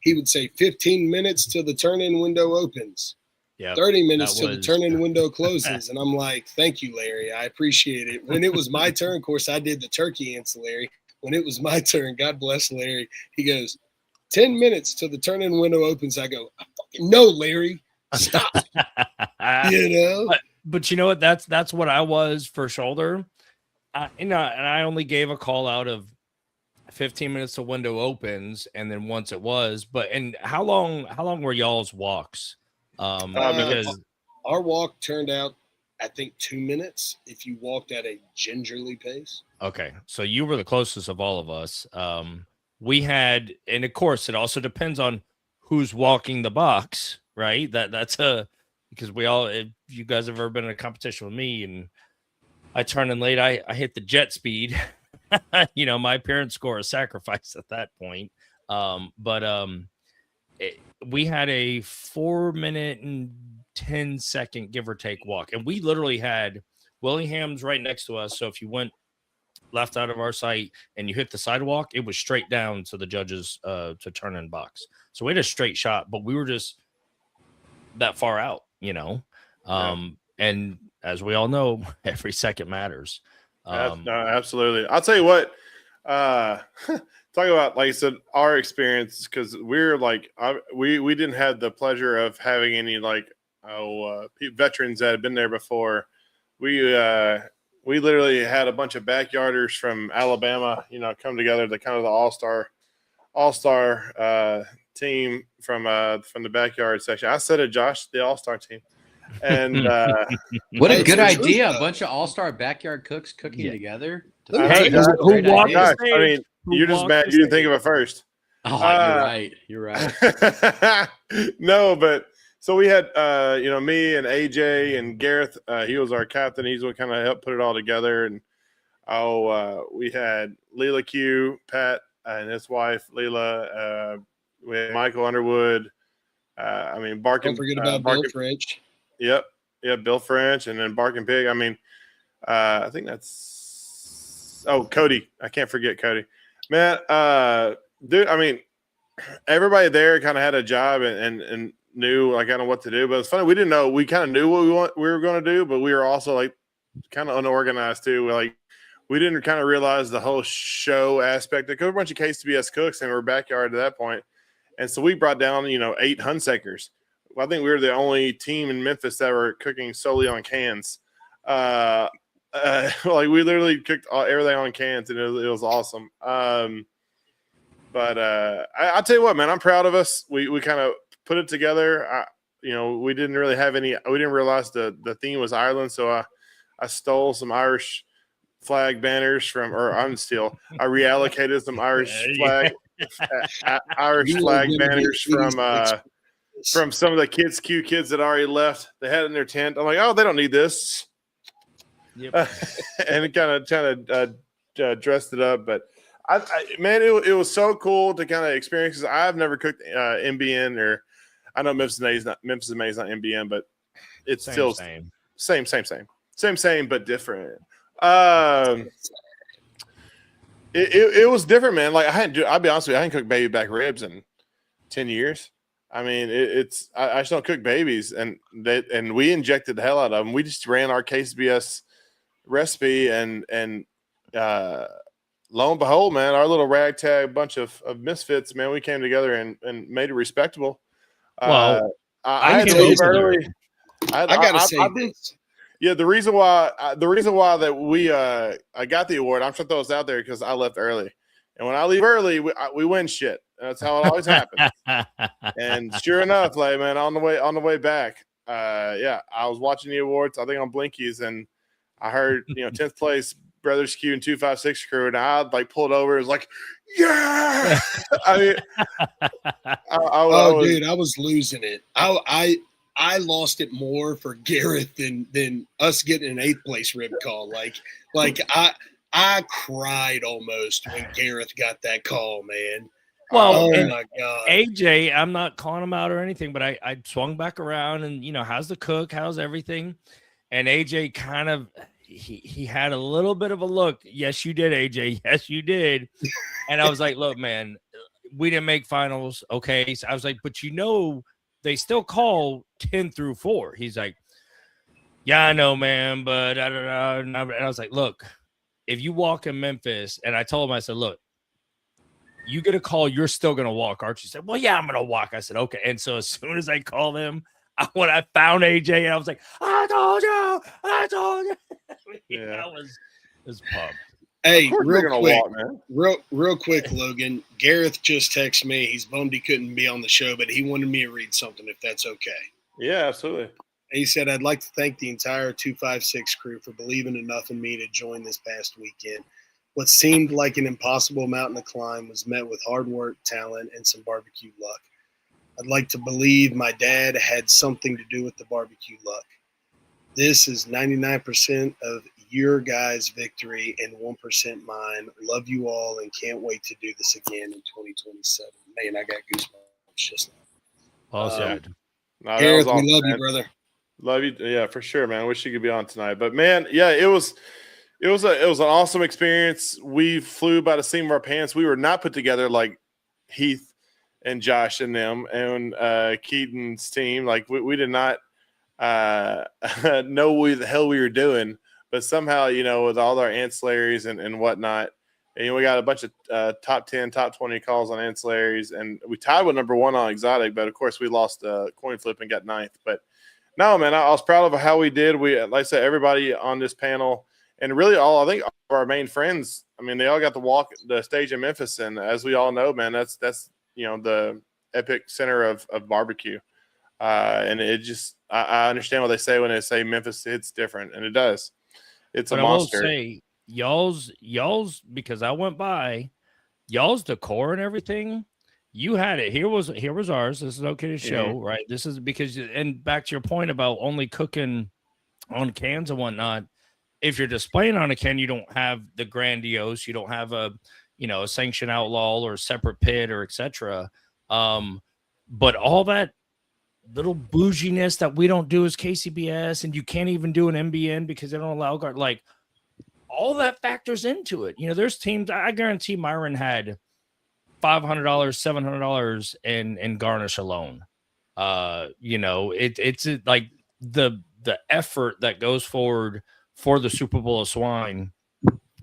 he would say 15 minutes till the turn-in window opens. Yep, 30 minutes till the turn-in window closes. And I'm like, thank you, Larry. I appreciate it. When it was my turn, of course, I did the turkey ancillary. When it was my turn, God bless Larry, he goes, 10 minutes till the turn-in window opens. I go, no, Larry, stop. But you know what? That's what I was for shoulder. And I only gave a call out of 15 minutes till window opens, and then once it was. And how long were y'all's walks? Because our walk turned out, I think, 2 minutes if you walked at a gingerly pace. Okay, so you were the closest of all of us. we had, and of course, it also depends on who's walking the box, right? Because if you guys have ever been in a competition with me and I turn in late, I hit the jet speed. My parents score a sacrifice at that point. We had a 4-minute and 10-second give or take walk, and we literally had Willingham's right next to us. So if you went left out of our sight and you hit the sidewalk, it was straight down to the judges to turn in box. So we had a straight shot, but we were just that far out, and as we all know, every second matters. No, absolutely. I'll tell you what, talk about, like I said, our experience, because we're like, we didn't have the pleasure of having any veterans that had been there before. We literally had a bunch of backyarders from Alabama, come together to kind of the all-star team from the backyard section. I said it, Josh, the all-star team. And what a good idea! A bunch of all-star backyard cooks cooking together. Hey, who walked the stage? I mean, you're just mad you didn't think of it first. Oh, you're right. No, but so we had me and AJ and Gareth. He was our captain. He's what kind of helped put it all together. And we had Leela Q, Pat, and his wife Leela. We had Michael Underwood. Barking. Don't forget about Bill French. Yep, Bill French, and then Barking Pig. I think that's Cody. I can't forget Cody. Man, dude. Everybody there kind of had a job and knew kind of what to do. But it's funny, we didn't know. We kind of knew what we were going to do, but we were also kind of unorganized too. We didn't kind of realize the whole show aspect. Because we're a bunch of KCBS cooks and we're backyard at that point, and so we brought down 8 Hunsekers. I think we were the only team in Memphis that were cooking solely on cans. We literally cooked everything on cans, and it was awesome. But I'll tell you what, man, I'm proud of us. We kind of put it together. We didn't really have any. We didn't realize the theme was Ireland, so I stole some Irish flag banners I reallocated some Irish flag banners from some of the Q kids that already left. They had it in their tent. I'm like, oh, they don't need this. Yep. And it kind of dressed it up. But it was so cool to kind of experience, because I've never cooked MBN, or I know Memphis in May is not MBN, but it's still same, but different. It was different, man. I'll be honest with you, I hadn't cooked baby back ribs in 10 years. I just don't cook babies, and we injected the hell out of them. We just ran our KCBS recipe, and lo and behold, man, our little ragtag bunch of misfits, man, we came together and made it respectable. Well, I had to leave early. I gotta say this. Yeah, the reason why that I got the award, I'm sure throw this out there, because I left early, and when I leave early, we win shit. That's how it always happens. And sure enough, man, on the way back, I was watching the awards, I think on Blinkies, and I heard 10th place Brothers Q and 256 crew, and I pulled over. It was like, yeah. Dude, I was losing it. I lost it more for Gareth than us getting an 8th place rib call. I cried almost when Gareth got that call, man. Well, oh my God. AJ, I'm not calling him out or anything, but I swung back around and, how's the cook? How's everything? And AJ kind of, he had a little bit of a look. Yes, you did, AJ. Yes, you did. And I was like, look, man, we didn't make finals. Okay. So I was like, but they still call 10 through 4. He's like, yeah, I know, man, but I don't know. And I was like, look, if you walk in Memphis, and I told him, I said, look, you get a call, you're still going to walk, aren't you? He said, well, yeah, I'm going to walk. I said, okay. And so as soon as I called him, when I found AJ, and I was like, I told you. Yeah. I was pumped. Hey, real quick, Logan. Gareth just texted me. He's bummed he couldn't be on the show, but he wanted me to read something, if that's okay. Yeah, absolutely. He said, I'd like to thank the entire 256 crew for believing enough in me to join this past weekend. What seemed like an impossible mountain to climb was met with hard work, talent, and some barbecue luck. I'd like to believe my dad had something to do with the barbecue luck. This is 99% of your guys' victory and 1% mine. Love you all and can't wait to do this again in 2027. Man, I got goosebumps just now. Well said. No, that Gareth, was awesome, we love man. you, brother. Love you. Yeah, for sure, man. Wish you could be on tonight. But man, yeah, it was an awesome experience. We flew by the seat of our pants. We were not put together like Heath and Josh and them and Keaton's team. Like we did not know what the hell we were doing. But somehow, with all our ancillaries and whatnot, and we got a bunch of top 10, top 20 calls on ancillaries, and we tied with number 1 on exotic. But of course, we lost coin flip and got 9th. But no, man, I was proud of how we did. We, like I said, everybody on this panel, and really I think all of our main friends, I mean, they all got to walk the stage in Memphis. And as we all know, man, that's the epic center of barbecue. And it just, I understand what they say when they say Memphis hits different, and it does. It's a monster. I will say, y'all's, because I went by, y'all's decor and everything, you had it. Here was ours. This is okay to show, right? This is because, and back to your point about only cooking on cans and whatnot. If you're displaying on a can, you don't have the grandiose. You don't have a sanctioned outlaw or a separate pit or etc. But all that little bouginess that we don't do as KCBS, and you can't even do an MBN because they don't allow guard. Like all that factors into it. There's teams. I guarantee Myron had $500, $700 in garnish alone. It's like the effort that goes forward for the Super Bowl of Swine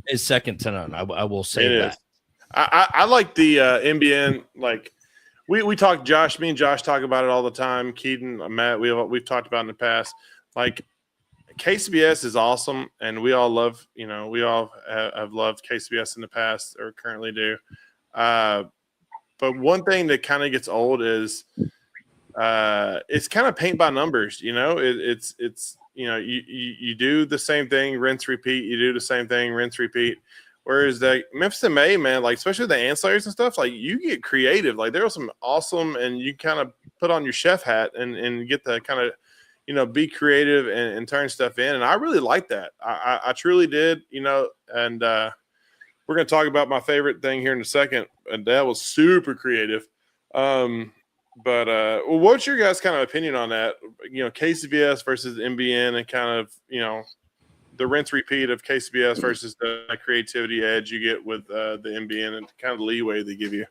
is second to none. I will say that. Is. I like the NBN. Like we talk, Josh. Me and Josh talk about it all the time. Keaton, Matt, we've talked about in the past. Like KCBS is awesome, and we all love. We all have loved KCBS in the past or currently do. But one thing that kind of gets old is it's kind of paint by numbers. It's you do the same thing, rinse, repeat. You do the same thing, rinse, repeat. Whereas the Memphis in May, man, like especially the ancillaries and stuff, like you get creative. Like there was some awesome, and you kind of put on your chef hat and get to kind of be creative and turn stuff in. And I really like that. I truly did. And we're going to talk about my favorite thing here in a second, and that was super creative. But what's your guys' kind of opinion on that? KCBS versus MBN, and kind of the rinse repeat of KCBS versus the creativity edge you get with the MBN and kind of the leeway they give you.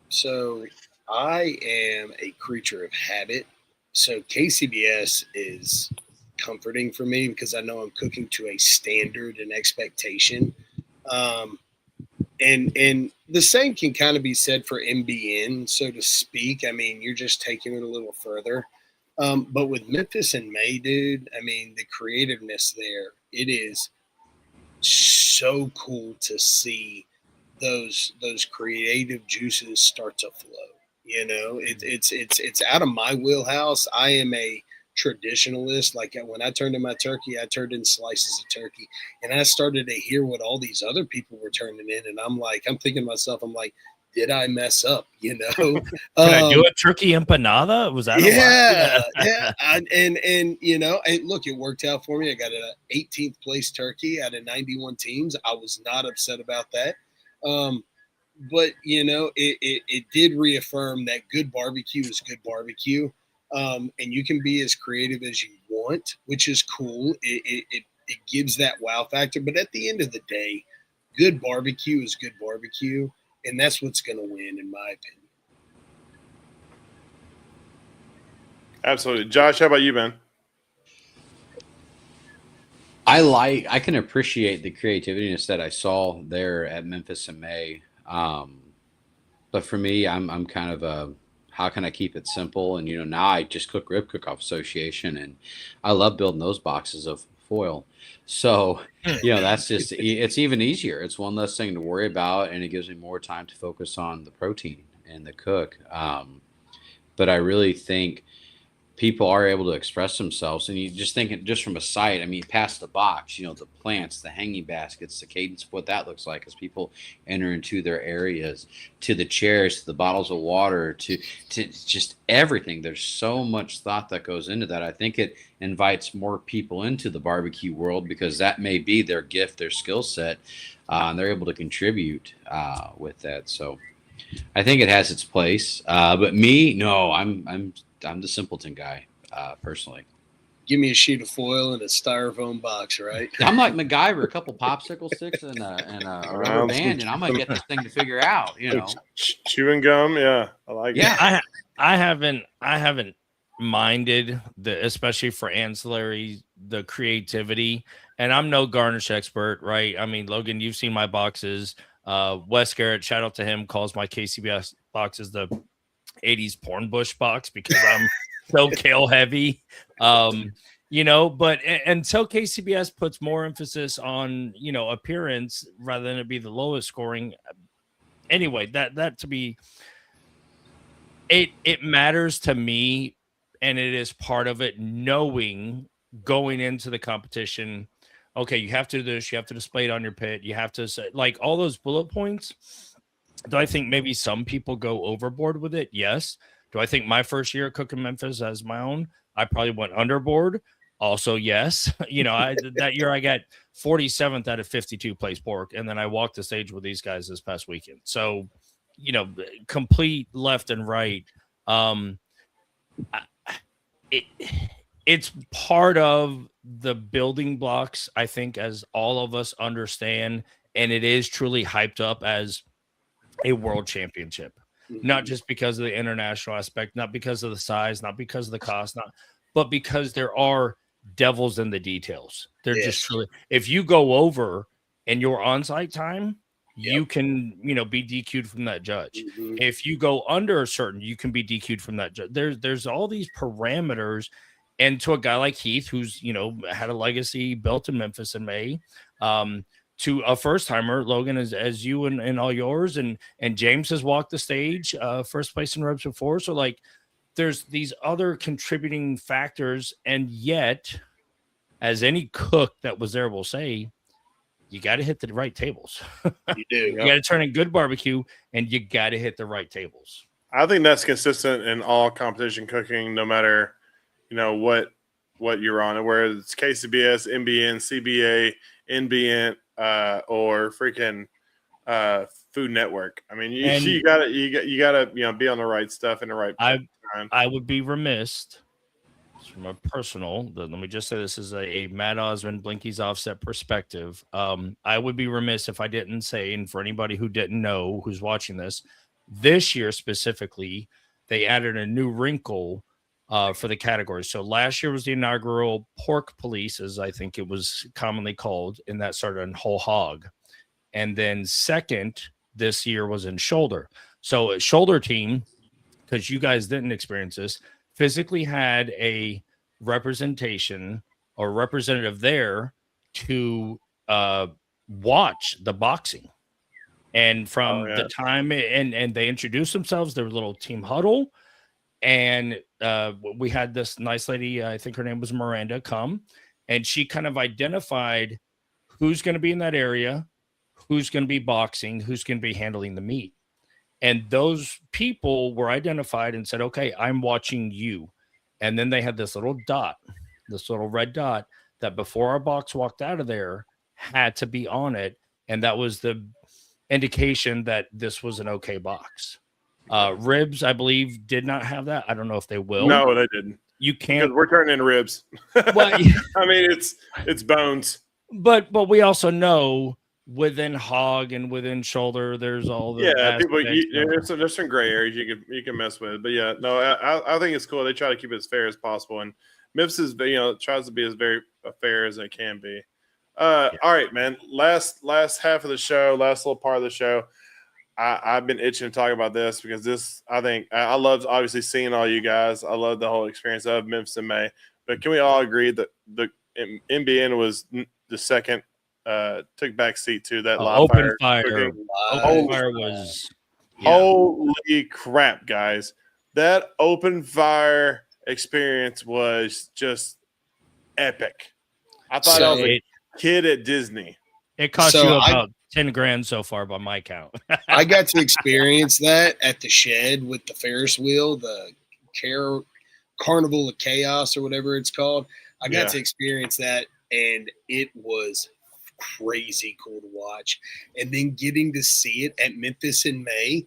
So I am a creature of habit. So KCBS is comforting for me because I know I'm cooking to a standard and expectation. And the same can kind of be said for MBN, so to speak. I mean, you're just taking it a little further. But with Memphis in May, dude, I mean, the creativeness there, it is so cool to see those creative juices start to flow. It's out of my wheelhouse. I am a traditionalist. Like when I turned in my turkey, I turned in slices of turkey, and I started to hear what all these other people were turning in, and I'm thinking to myself, did I mess up? Can I do a turkey empanada? Was that yeah. And look, it worked out for me. I got an 18th place turkey out of 91 teams. I was not upset about that. But it did reaffirm that good barbecue is good barbecue. And you can be as creative as you want, which is cool. It gives that wow factor. But at the end of the day, good barbecue is good barbecue. And that's what's going to win, in my opinion. Absolutely. Josh, how about you, man? I can appreciate the creativeness that I saw there at Memphis in May. But for me, I'm kind of a, how can I keep it simple? And, now I just cook Rib Cook-Off Association, and I love building those boxes of foil. So, that's just, it's even easier. It's one less thing to worry about, and it gives me more time to focus on the protein and the cook. But I really think people are able to express themselves. And you just think it just from a sight, I mean, past the box, you know, the plants, the hanging baskets, the cadence of what that looks like as people enter into their areas, to the chairs, to the bottles of water, to just everything. There's so much thought that goes into that. I think it invites more people into the barbecue world because that may be their gift, their skill set, and they're able to contribute with that. So I think it has its place. But me, no, I'm the simpleton guy, personally. Give me a sheet of foil and a styrofoam box, right? I'm like MacGyver, a couple popsicle sticks and a rubber band, and I'm gonna get this thing to figure out. You know, chewing gum. Yeah, I like it. Yeah, I haven't minded especially for ancillary, the creativity. And I'm no garnish expert, right? I mean, Logan, you've seen my boxes. Wes Garrett, shout out to him, calls my KCBS boxes the 80s porn bush box because I'm so kale heavy. You know, but until KCBS puts more emphasis on, you know, appearance rather than it be the lowest scoring. Anyway, that to be, it matters to me, and it is part of it, knowing going into the competition, okay, you have to do this, you have to display it on your pit, you have to say, like, all those bullet points. Do I think maybe some people go overboard with it? Yes. Do I think my first year cooking Memphis as my own, I probably went underboard? Also, yes. You know, that year I got 47th out of 52 place pork, and then I walked the stage with these guys this past weekend. So, you know, complete left and right. It's part of the building blocks, I think, as all of us understand, and it is truly hyped up as a world championship, not just because of the international aspect, not because of the size, not because of the cost, but because there are devils in the details. They're just truly, if you go over and your on-site time, you can, you know, be DQ'd from that judge. If you go under a certain, you can be DQ'd from that judge. There's all these parameters. And to a guy like Heath, who's, you know, had a legacy built in Memphis in May, to a first timer, Logan, as you and all yours, and James has walked the stage, first place in reps before. So like, there's these other contributing factors, and yet, as any cook that was there will say, you got to hit the right tables. You do. You got to turn in good barbecue, and you got to hit the right tables. I think that's consistent in all competition cooking, no matter, you know, what you're on, whether it's KCBS, MBN, CBA, NBN, or freaking Food Network. I mean, you gotta you know, be on the right stuff in the right time. I would be remiss from a personal. Let me just say this is a Matt Osmond Blinky's Offset perspective. I would be remiss if I didn't say, and for anybody who didn't know who's watching this year specifically, they added a new wrinkle for the category. So last year was the inaugural pork police, as I think it was commonly called, and that started in whole hog. And then second this year was in shoulder. So a shoulder team, because you guys didn't experience this, physically had a representation or representative there to watch the boxing. And from the time, and they introduced themselves, their little team huddle. And we had this nice lady, I think her name was Miranda, come, and she kind of identified who's going to be in that area, who's going to be boxing, who's going to be handling the meat. And those people were identified and said, okay, I'm watching you. And then they had this little dot, this little red dot that before our box walked out of there had to be on it. And that was the indication that this was an okay box. Ribs, I believe, did not have that. I don't know if they will. No, they didn't. You can't. Because we're turning in ribs. Well, I mean, it's bones. But we also know within hog and within shoulder, there's all the people. There's some gray areas you can mess with. But yeah, no, I think it's cool. They try to keep it as fair as possible, and Memphis is, you know, tries to be as very fair as it can be. All right, man. Last half of the show, last little part of the show. I've been itching to talk about this because this, I think, I loved obviously seeing all you guys. I love the whole experience of Memphis in May. But can we all agree that the MBN was the second, took back seat to that live open fire? Open fire was holy crap, guys! That open fire experience was just epic. I thought I was a kid at Disney. It cost you about 10 grand so far by my count. I got to experience that at the shed with the Ferris wheel, the Carnival of Chaos or whatever it's called. I got to experience that, and it was crazy cool to watch. And then getting to see it at Memphis in May,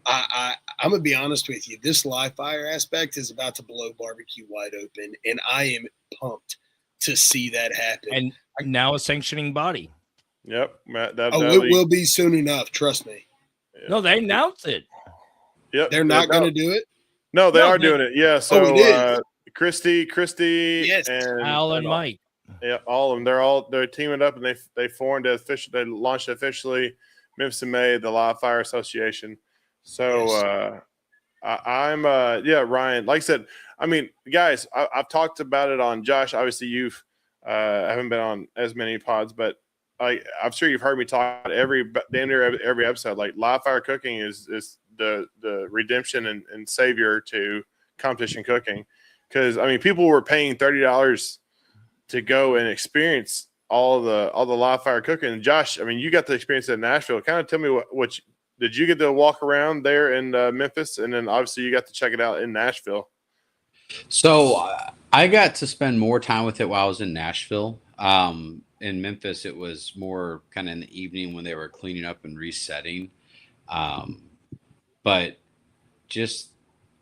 I'm going to be honest with you. This live fire aspect is about to blow barbecue wide open, and I am pumped to see that happen. And now a sanctioning body. Yep. It will be soon enough. Trust me. Yeah. No, they announced it. Yep. They're not going to do it? No, they are doing it. Yeah. So Christy, yes, and Al and Mike. Yeah, all of them. They're teaming up, and they formed they launched officially Memphis in May, the Live Fire Association. So I'm Ryan. Like I said, I mean, guys, I've talked about it on Josh. Obviously, you've haven't been on as many pods, but I'm sure you've heard me talk damn near every episode. Like live fire cooking is the redemption and savior to competition cooking, because I mean people were paying $30 to go and experience all the live fire cooking. And Josh, I mean, you got the experience in Nashville. Kind of tell me what did you get to walk around there in Memphis, and then obviously you got to check it out in Nashville. So I got to spend more time with it while I was in Nashville. In Memphis, it was more kind of in the evening when they were cleaning up and resetting. But just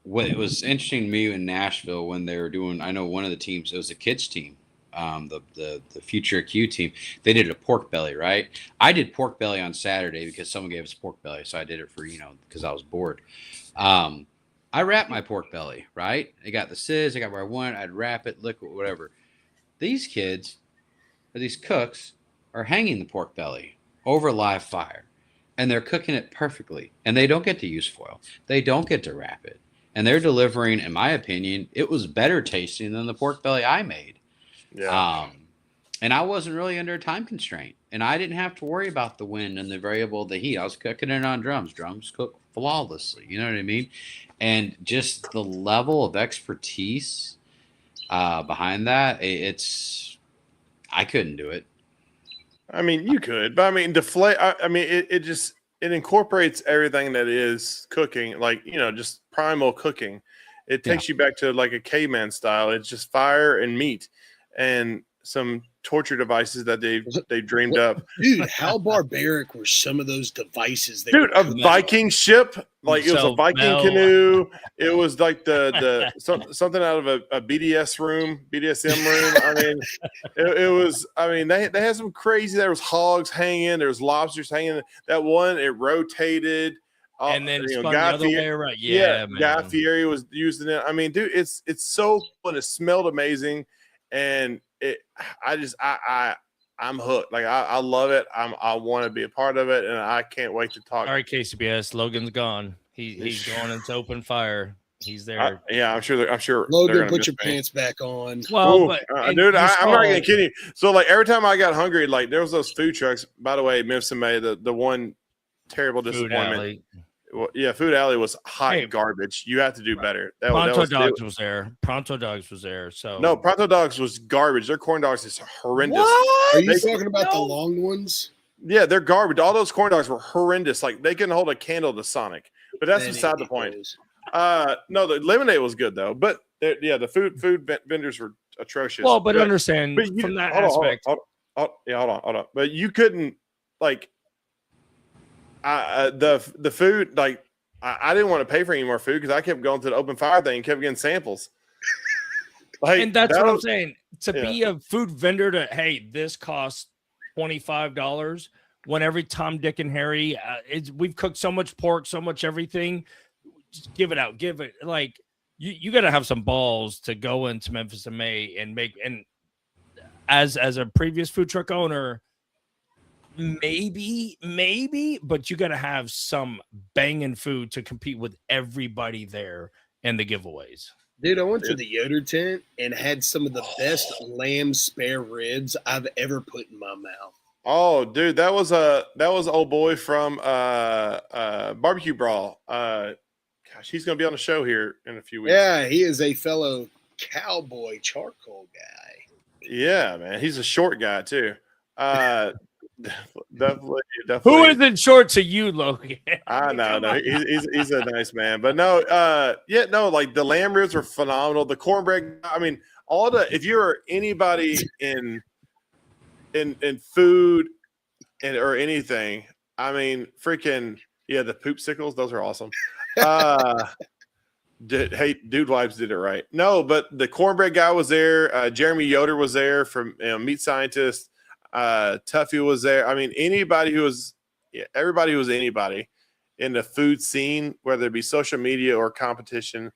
what it was interesting to me in Nashville when they were doing, I know one of the teams, it was a kids team, the Future Q team. They did a pork belly, right? I did pork belly on Saturday because someone gave us pork belly, so I did it for because I was bored. I wrapped my pork belly, right? I got the sizz, I got where I want. I'd wrap it, liquid, whatever. These kids, or these cooks, are hanging the pork belly over live fire, and they're cooking it perfectly. And they don't get to use foil. They don't get to wrap it. And they're delivering, in my opinion, it was better tasting than the pork belly I made. Yeah. And I wasn't really under a time constraint. And I didn't have to worry about the wind and the variable of the heat. I was cooking it on drums. Drums cook flawlessly. You know what I mean? And just the level of expertise behind that, I couldn't do it. I mean, you could, but I mean, it incorporates everything that is cooking, like, just primal cooking. It takes you back to like a caveman style. It's just fire and meat and some torture devices that they've dreamed up. Dude, how barbaric were some of those devices? Dude, a Viking ship, like it was a Viking canoe. It was like something out of a BDSM room. I mean, it was. I mean, they had some crazy. There was hogs hanging. There was lobsters hanging. That one, it rotated. And then spun the other way around. Yeah, man. Guy Fieri was using it. I mean, dude, it's so fun. It smelled amazing, and I'm hooked. Like I love it. I want to be a part of it, and I can't wait to talk. All right, KCBS. Logan's gone. He's going into open fire. He's there. I'm sure. Logan, put your pants back on. Well, dude, I'm not gonna kid you. So like every time I got hungry, like there was those food trucks. By the way, Memphis in May, the one terrible disappointment. Well, yeah, Food Alley was hot garbage. You have to do better. Pronto Dogs was there. Pronto Dogs was there. So no, Pronto Dogs was garbage. Their corn dogs is horrendous. What? Are you talking about the long ones? Yeah, they're garbage. All those corn dogs were horrendous. Like they couldn't hold a candle to Sonic. But that's beside the point. No, the lemonade was good though. But the food vendors were atrocious. Well, but understand from that aspect. Hold on. But you couldn't like. The food, like I didn't want to pay for any more food because I kept going to the open fire thing and kept getting samples. And that's what I'm saying. To be a food vendor hey, this costs $25 when every Tom, Dick, and Harry, we've cooked so much pork, so much everything. Just give it out. Give it. Like you got to have some balls to go into Memphis in May and make. And as a previous food truck owner, maybe, but you got to have some banging food to compete with everybody there and the giveaways. Dude, I went to the Yoder tent and had some of the best lamb spare ribs I've ever put in my mouth. Oh, dude, that was old boy from Barbecue Brawl. Gosh, he's gonna be on the show here in a few weeks. Yeah, he is a fellow cowboy charcoal guy. Yeah, man. He's a short guy too. Definitely. Who isn't short to you, Logan? I know, no, he's a nice man, but no, like the lamb ribs were phenomenal. The cornbread, I mean, if you're anybody in food or anything, I mean, freaking the poop sickles, those are awesome. Dude Wipes did it right. No, but the cornbread guy was there. Jeremy Yoder was there from Meat Scientist. Tuffy was there. I mean, everybody who was anybody in the food scene, whether it be social media or competition,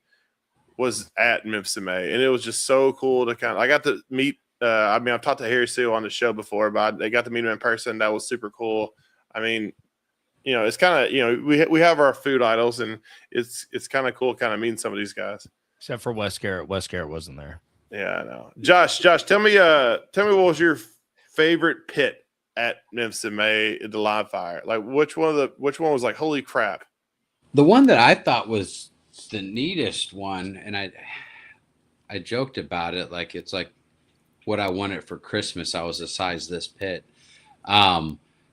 was at Memphis in May. And it was just so cool to I got to meet, I've talked to Harry Seal on the show before, but they got to meet him in person. That was super cool. I mean, it's kind of, we have our food idols, and it's kind of cool meeting some of these guys. Except for Wes Garrett. Wes Garrett wasn't there. Yeah, I know. Josh, tell me what was your favorite pit at Memphis in May at the live fire? Like which one was like, holy crap? The one that I thought was the neatest one, and I joked about it, like it's like what I wanted for Christmas. I was the size of this pit.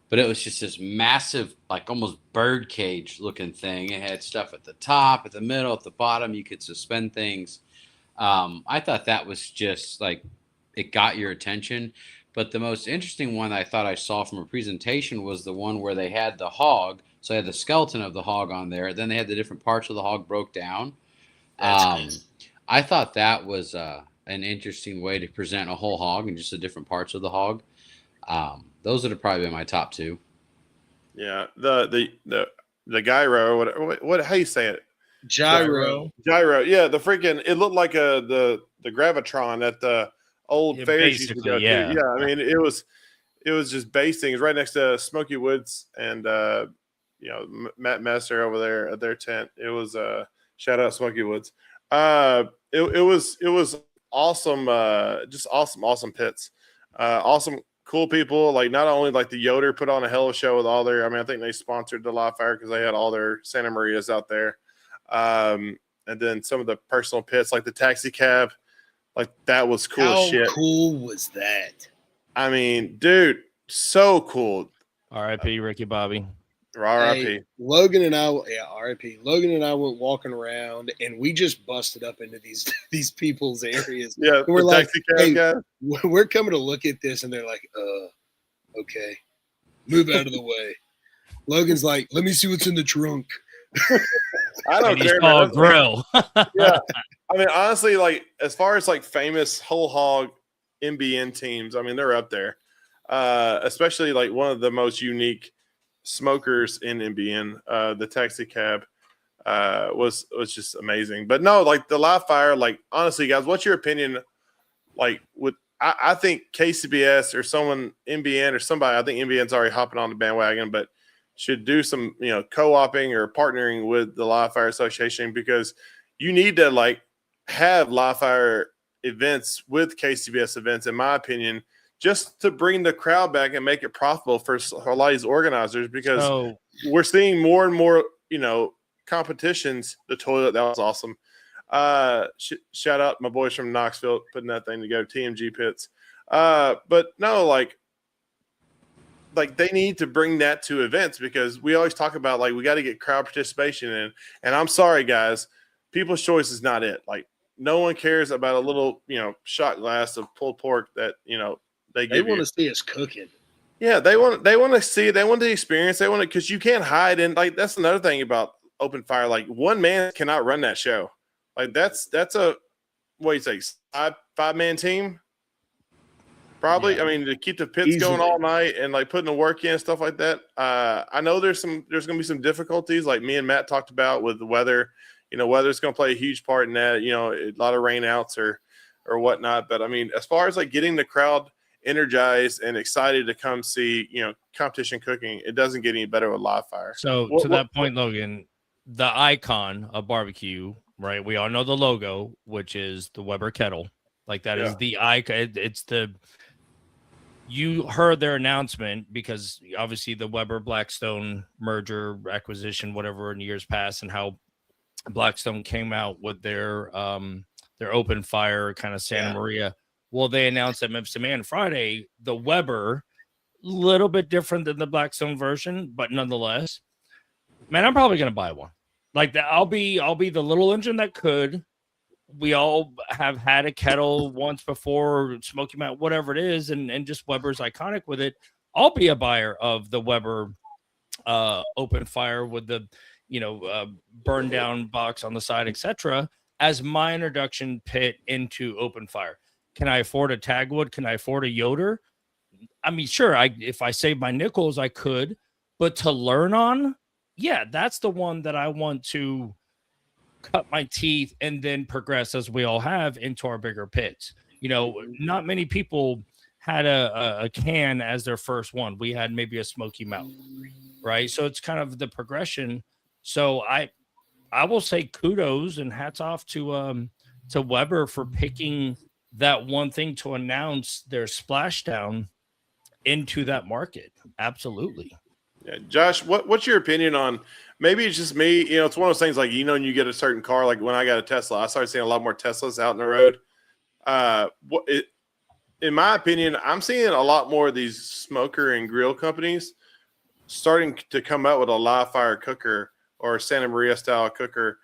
But it was just this massive, like almost bird cage looking thing. It had stuff at the top, at the middle, at the bottom. You could suspend things. I thought that was just like, it got your attention. But the most interesting one I thought I saw from a presentation was the one where they had the hog. So they had the skeleton of the hog on there. Then they had the different parts of the hog broke down. I thought that was an interesting way to present a whole hog and just the different parts of the hog. Those would have probably been my top two. Yeah, the gyro, what how you say it? Gyro. Yeah, the freaking, it looked like the gravitron at the old fairs used to go to. Yeah, I mean it was just basing. It's right next to Smoky Woods and Matt Messer over there at their tent. It was shout out Smoky Woods. It was awesome, just awesome pits, awesome. Cool people, like not only like the Yoder put on a hell of a show with all their, I think they sponsored the live fire because they had all their Santa Marias out there. And then some of the personal pits, like the taxi cab, like that was cool shit. How cool was that? I mean, dude, so cool. R.I.P. Ricky Bobby. R.I.P. Hey, Logan and I went walking around, and we just busted up into these people's areas. Yeah, we're like, hey, guy. We're coming to look at this, and they're like, okay, move out of the way. Logan's like, let me see what's in the trunk. I don't care. Grill. Yeah, I mean, honestly, like as far as like famous whole hog MBN teams, I mean, they're up there. Especially like one of the most unique smokers in NBN, the taxi cab was just amazing. But no, like the live fire, like honestly, guys, what's your opinion? Like I think KCBS or someone NBN or somebody, I think NBN's already hopping on the bandwagon, but should do some co-oping or partnering with the Live Fire Association, because you need to like have live fire events with KCBS events, in my opinion, just to bring the crowd back and make it profitable for a lot of these organizers, because we're seeing more and more, competitions. The toilet, that was awesome. Shout out my boys from Knoxville putting that thing together, TMG Pits. But no, like they need to bring that to events, because we always talk about like we got to get crowd participation in. And I'm sorry, guys, People's Choice is not it. Like no one cares about a little, shot glass of pulled pork that, they want to see us cooking. Yeah, they want to see it. They want the experience. They want to, because you can't hide. And like that's another thing about open fire. Like one man cannot run that show. Like that's a what do you say, five-man team. Probably. Yeah. I mean, to keep the pits going all night and like putting the work in and stuff like that. I know there's going to be some difficulties, like me and Matt talked about with the weather. Weather's going to play a huge part in that. A lot of rainouts or whatnot. But I mean, as far as like getting the crowd energized and excited to come see, competition cooking, it doesn't get any better with live fire. So to that point, Logan, the icon of barbecue, right? We all know the logo, which is the Weber kettle. Like that is the icon. You heard their announcement, because obviously the Weber Blackstone merger, acquisition, whatever, in years past, and how Blackstone came out with their their open fire kind of Santa Maria. Well, they announced at Memphis In May on Friday the Weber, little bit different than the Blackstone version, but nonetheless, man, I'm probably gonna buy one. Like that, I'll be the little engine that could. We all have had a kettle once before, Smoky Mountain, whatever it is, and just Weber's iconic with it. I'll be a buyer of the Weber open fire with the burn down box on the side, etc., as my introduction pit into open fire. Can I afford a Tagwood? Can I afford a Yoder? I mean, sure, if I save my nickels, I could, but to learn on, yeah, that's the one that I want to cut my teeth and then progress, as we all have, into our bigger pits. Not many people had a can as their first one. We had maybe a Smoky Mountain, right? So it's kind of the progression. So I will say kudos and hats off to Weber for picking that one thing to announce their splashdown into that market. Absolutely. Yeah. Josh, what's your opinion on, maybe it's just me, it's one of those things like, when you get a certain car, like when I got a Tesla, I started seeing a lot more Teslas out in the road. In my opinion, I'm seeing a lot more of these smoker and grill companies starting to come out with a live fire cooker or Santa Maria style cooker.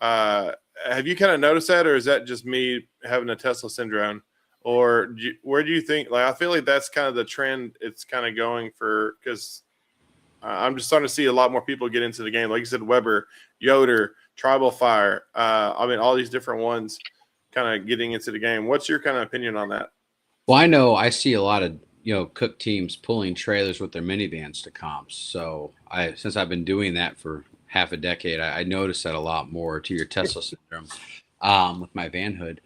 Have you kind of noticed that, or is that just me having a Tesla syndrome? Or where do you think, I feel like that's kind of the trend it's kind of going for, because I'm just starting to see a lot more people get into the game. Like you said, Weber, Yoder, Tribal Fire. All these different ones kind of getting into the game. What's your kind of opinion on that? Well, I know I see a lot of, cook teams pulling trailers with their minivans to comps. So since I've been doing that for half a decade, I noticed that a lot more, to your Tesla syndrome, with my vanhood.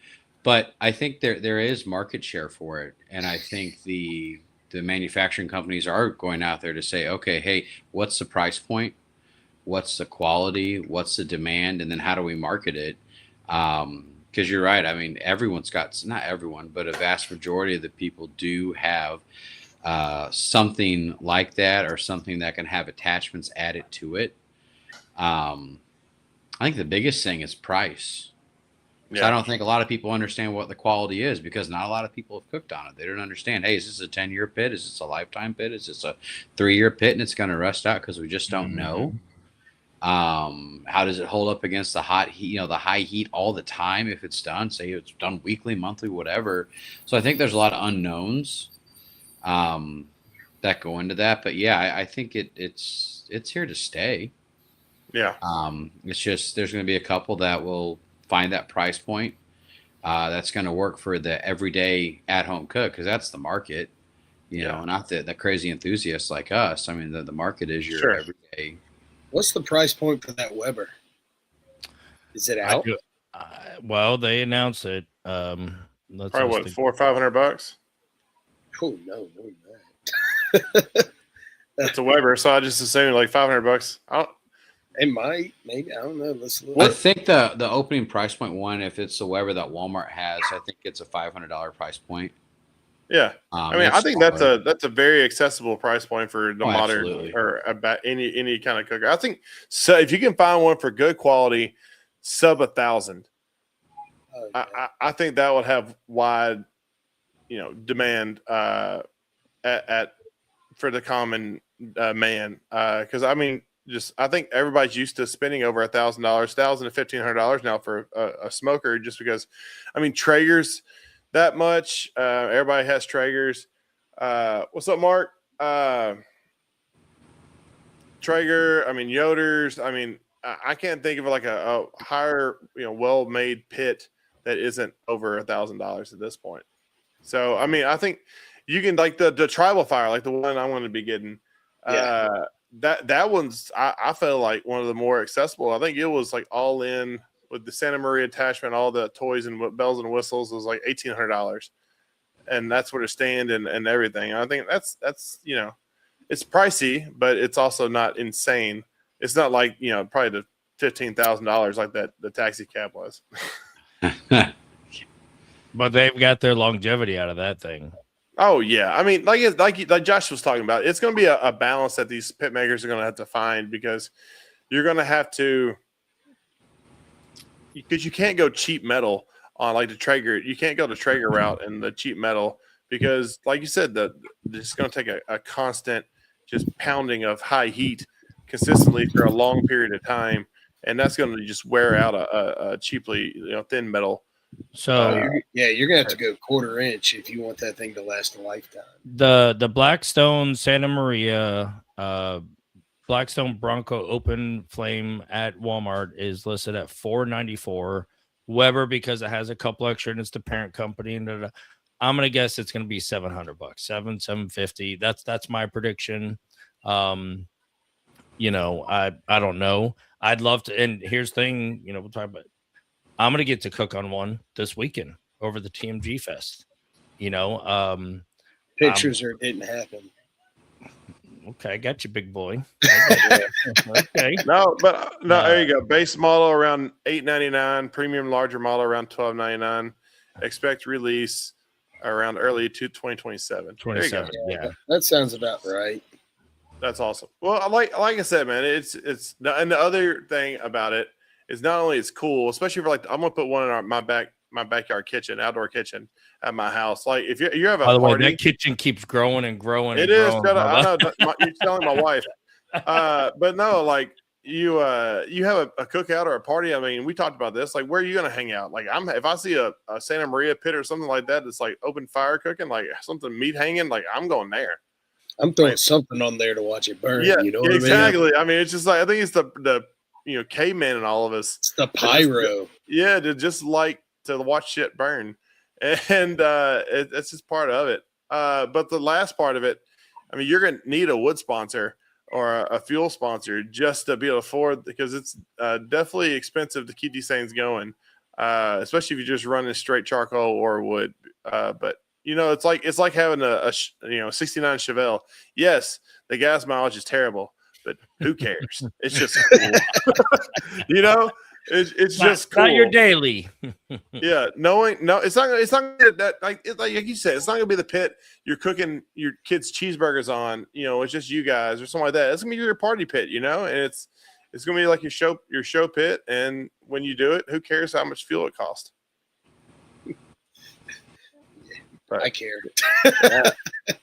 But I think there is market share for it. And I think the manufacturing companies are going out there to say, okay, hey, what's the price point? What's the quality? What's the demand? And then how do we market it? Because you're right. I mean, everyone's got, not everyone, but a vast majority of the people do have something like that, or something that can have attachments added to it. I think the biggest thing is price. Yeah. I don't think a lot of people understand what the quality is, because not a lot of people have cooked on it. They don't understand, hey, is this a 10-year pit? Is this a lifetime pit? Is this a 3-year pit and it's going to rust out because we just don't know? How does it hold up against the hot heat, the high heat all the time if it's done, say it's done weekly, monthly, whatever. So I think there's a lot of unknowns that go into that. But yeah, I think it's here to stay. Yeah. It's just there's going to be a couple that will find that price point that's going to work for the everyday at-home cook, because that's the market, not the crazy enthusiasts like us. I mean, the market is your everyday. What's the price point for that Weber? Is it out? Well, they announced it. Probably what, $400 or $500? Oh no, that. That's a Weber, so I just assumed like $500. It might, maybe, I don't know. Let's look. I think the opening price point one, if it's the Weber that Walmart has, I think it's a $500 price point. Yeah, I think that's a very accessible price point for the modern, absolutely, or about any kind of cooker. I think so. If you can find one for good quality, sub $1,000, I think that would have wide, demand for the common man. Because I think everybody's used to spending over $1,000, $1,000 to $1,500 now for a smoker, just because, Traeger's that much. Everybody has Traegers. What's up, Mark? Traeger. Yoders. I can't think of like a higher, well-made pit that isn't over $1,000 at this point. So, I think you can, like the Tribal Fire, like the one I want to be getting. That one's, I feel like one of the more accessible. I think it was like all in with the Santa Maria attachment, all the toys and bells and whistles. It was like $1,800, and that's where to stand and everything. I think that's it's pricey, but it's also not insane. It's not like probably the $15,000 like that the taxi cab was. But they've got their longevity out of that thing. Oh yeah, like Josh was talking about, it's going to be a balance that these pit makers are going to have to find, because you're going to have to, because you can't go cheap metal on like the Traeger. You can't go the Traeger route and the cheap metal because, like you said, it's going to take a constant just pounding of high heat consistently for a long period of time, and that's going to just wear out a cheaply thin metal. So you're gonna have to go 1/4 inch if you want that thing to last a lifetime. the Blackstone Santa Maria Blackstone Bronco open flame at Walmart is listed at $494. Weber, because it has a couple extra and it's the parent company, and I'm gonna guess it's gonna be $700, $750. That's my prediction. I don't know. I'd love to, and here's the thing, we'll talk about. I'm gonna get to cook on one this weekend over the TMG Fest. Pictures or it didn't happen. Okay, I got you, big boy. Okay. No, there you go. Base model around $899, premium larger model around $1299. Expect release around early 2027. 27. Yeah, that sounds about right. That's awesome. Well, like I said, man, it's and the other thing about it is not only it's cool, especially for I'm gonna put one in my backyard kitchen, outdoor kitchen at my house. Like if you have a by the party, way, that kitchen keeps growing and growing. It is. Shut up. I know. You're telling my wife, but no, like you have a cookout or a party. I mean, we talked about this. Like, where are you gonna hang out? Like, if I see a Santa Maria pit or something like that, that's like open fire cooking, like something meat hanging, like I'm going there. I'm throwing something on there to watch it burn. Yeah, exactly. I mean, it's just like I think it's the caveman in all of us. It's the pyro. To just like to watch shit burn, and it's just part of it. But the last part of it, I mean, you're gonna need a wood sponsor or a fuel sponsor just to be able to afford, because it's definitely expensive to keep these things going, especially if you're just running straight charcoal or wood. But it's like having a 69 Chevelle. Yes, the gas mileage is terrible, but who cares? It's just cool. It's just cool. Not your daily. Yeah, it's not that like you said, it's not gonna be the pit you're cooking your kids' cheeseburgers on. It's just you guys or something like that. It's gonna be your party pit, and it's gonna be like your show pit. And when you do it, who cares how much fuel it costs? But I care.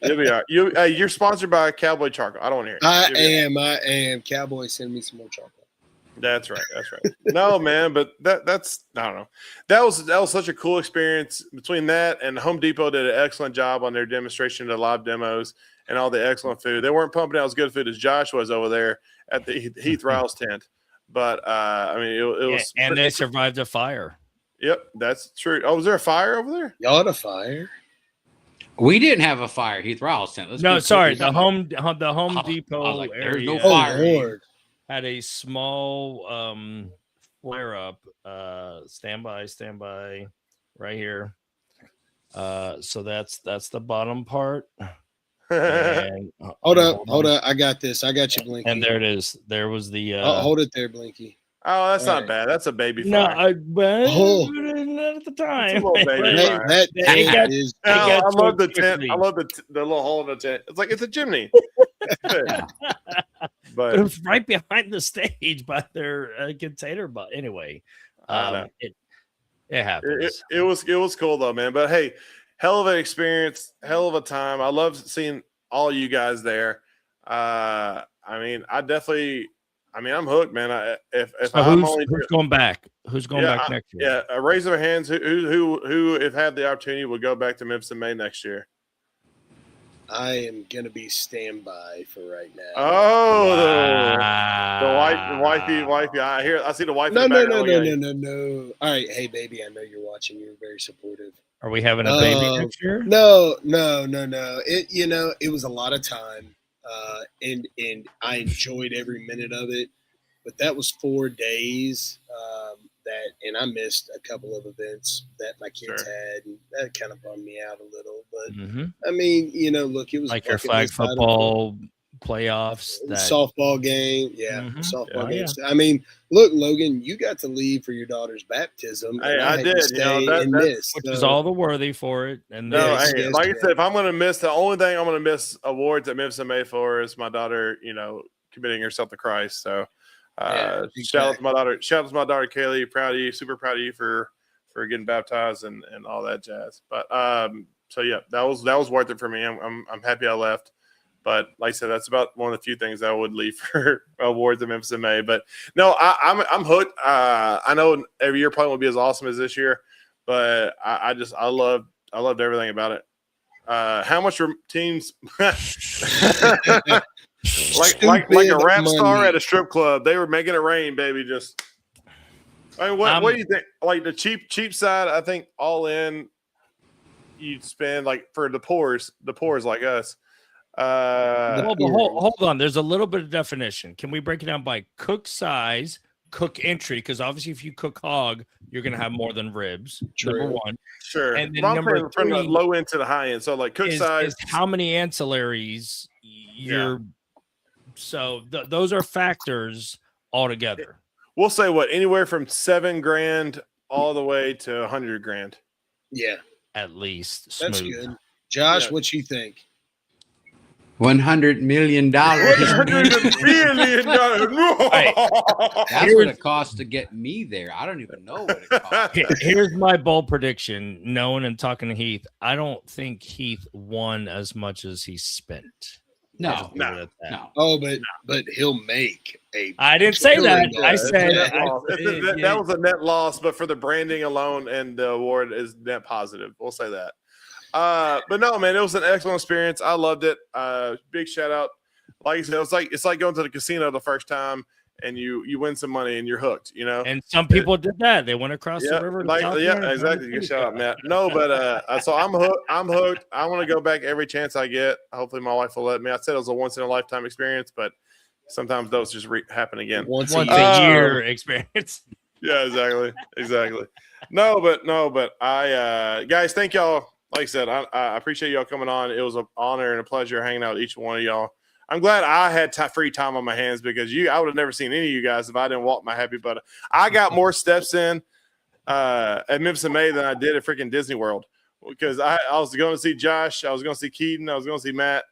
You'll be all right. You're sponsored by Cowboy Charcoal. I don't want to hear it. I am. Cowboy, send me some more chocolate. That's right. No, man, but that's I don't know. That was such a cool experience. Between that and Home Depot did an excellent job on their demonstration, the live demos, and all the excellent food. They weren't pumping out as good food as Josh was over there at the Heath Riles tent, but I mean, it was. And they survived a fire. Yep, that's true. Oh, was there a fire over there? Y'all had a fire? We didn't have a fire, Heath Riles tent. No, sorry, the Home Depot area. There's no fire. Lord. Had a small flare up. Stand by right here. So that's the bottom part. And, hold up. I got this. I got you, Blinky. And there it is. There was the hold it there, Blinky. Oh, that's not bad. That's a baby fire. No, not at the time. I love the tent. I love the little hole in the tent. It's like it's a chimney. But it was right behind the stage by their container. But anyway, it happens. It was cool though, man. But hey, hell of an experience, hell of a time. I love seeing all you guys there. I'm hooked, man. Who's going back? Who's going back next year? Yeah, a raise of hands. Who, if had the opportunity, would go back to Memphis in May next year? I am gonna be standby for right now. Oh, the wifey. I see the wifey. No. All right, hey baby, I know you're watching. You're very supportive. Are we having a baby next year? No. It was a lot of time. And I enjoyed every minute of it, but that was 4 days and I missed a couple of events that my kids had, and that kind of bummed me out a little. But I mean, look, it was like your flag football playoffs, softball game, softball games. Yeah. I mean, look, Logan, you got to leave for your daughter's baptism. Hey, I did. Which is all the worthy for it. And I said, if I'm going to miss, the only thing I'm going to miss awards at Memphis in May for is my daughter, committing herself to Christ. So, exactly. Shout out to my daughter. Shout out to my daughter Kaylee. Proud of you. Super proud of you for for getting baptized and all that jazz. But so yeah, that was worth it for me. I'm happy I left. But like I said, that's about one of the few things I would leave for awards at Memphis in May. But no, I'm hooked. I know every year probably won't be as awesome as this year, but I loved everything about it. How much were teams like a rap star at a strip club? They were making it rain, baby. Just I mean, what do you think? Like the cheap side, I think all in you'd spend like for the poors like us. Hold on. There's a little bit of definition. Can we break it down by cook size, cook entry? Because obviously, if you cook hog, you're going to have more than ribs. True. Number one. Sure. And then number from the low end to the high end. So like cook size. Is how many ancillaries you're. Yeah. So those are factors altogether. We'll say what anywhere from $7,000 all the way to $100,000. Yeah, at least. That's smooth. good. Josh, what you think? $100 million. $100 million. That's what it costs to get me there. I don't even know what it costs. Here's my bold prediction. Knowing and talking to Heath, I don't think Heath won as much as he spent. No. Oh, but he'll make a. I didn't say that. I said that was a net loss, but for the branding alone and the award is net positive. We'll say that. But no, man, it was an excellent experience. I loved it. Big shout out. Like I said, it's like going to the casino the first time and you win some money and you're hooked, you know. And some people did that. They went across the river. Exactly. Good shout out, Matt. No, but so I'm hooked. I want to go back every chance I get. Hopefully my wife will let me. I said it was a once in a lifetime experience, but sometimes those just happen again. Once a year experience. Yeah, exactly. No, but I guys, thank y'all. Like I said, I appreciate y'all coming on. It was an honor and a pleasure hanging out with each one of y'all. I'm glad I had free time on my hands because I would have never seen any of you guys if I didn't walk my happy butt. I got more steps in at Memphis in May than I did at freaking Disney World because I was going to see Josh, I was going to see Keaton, I was going to see Matt,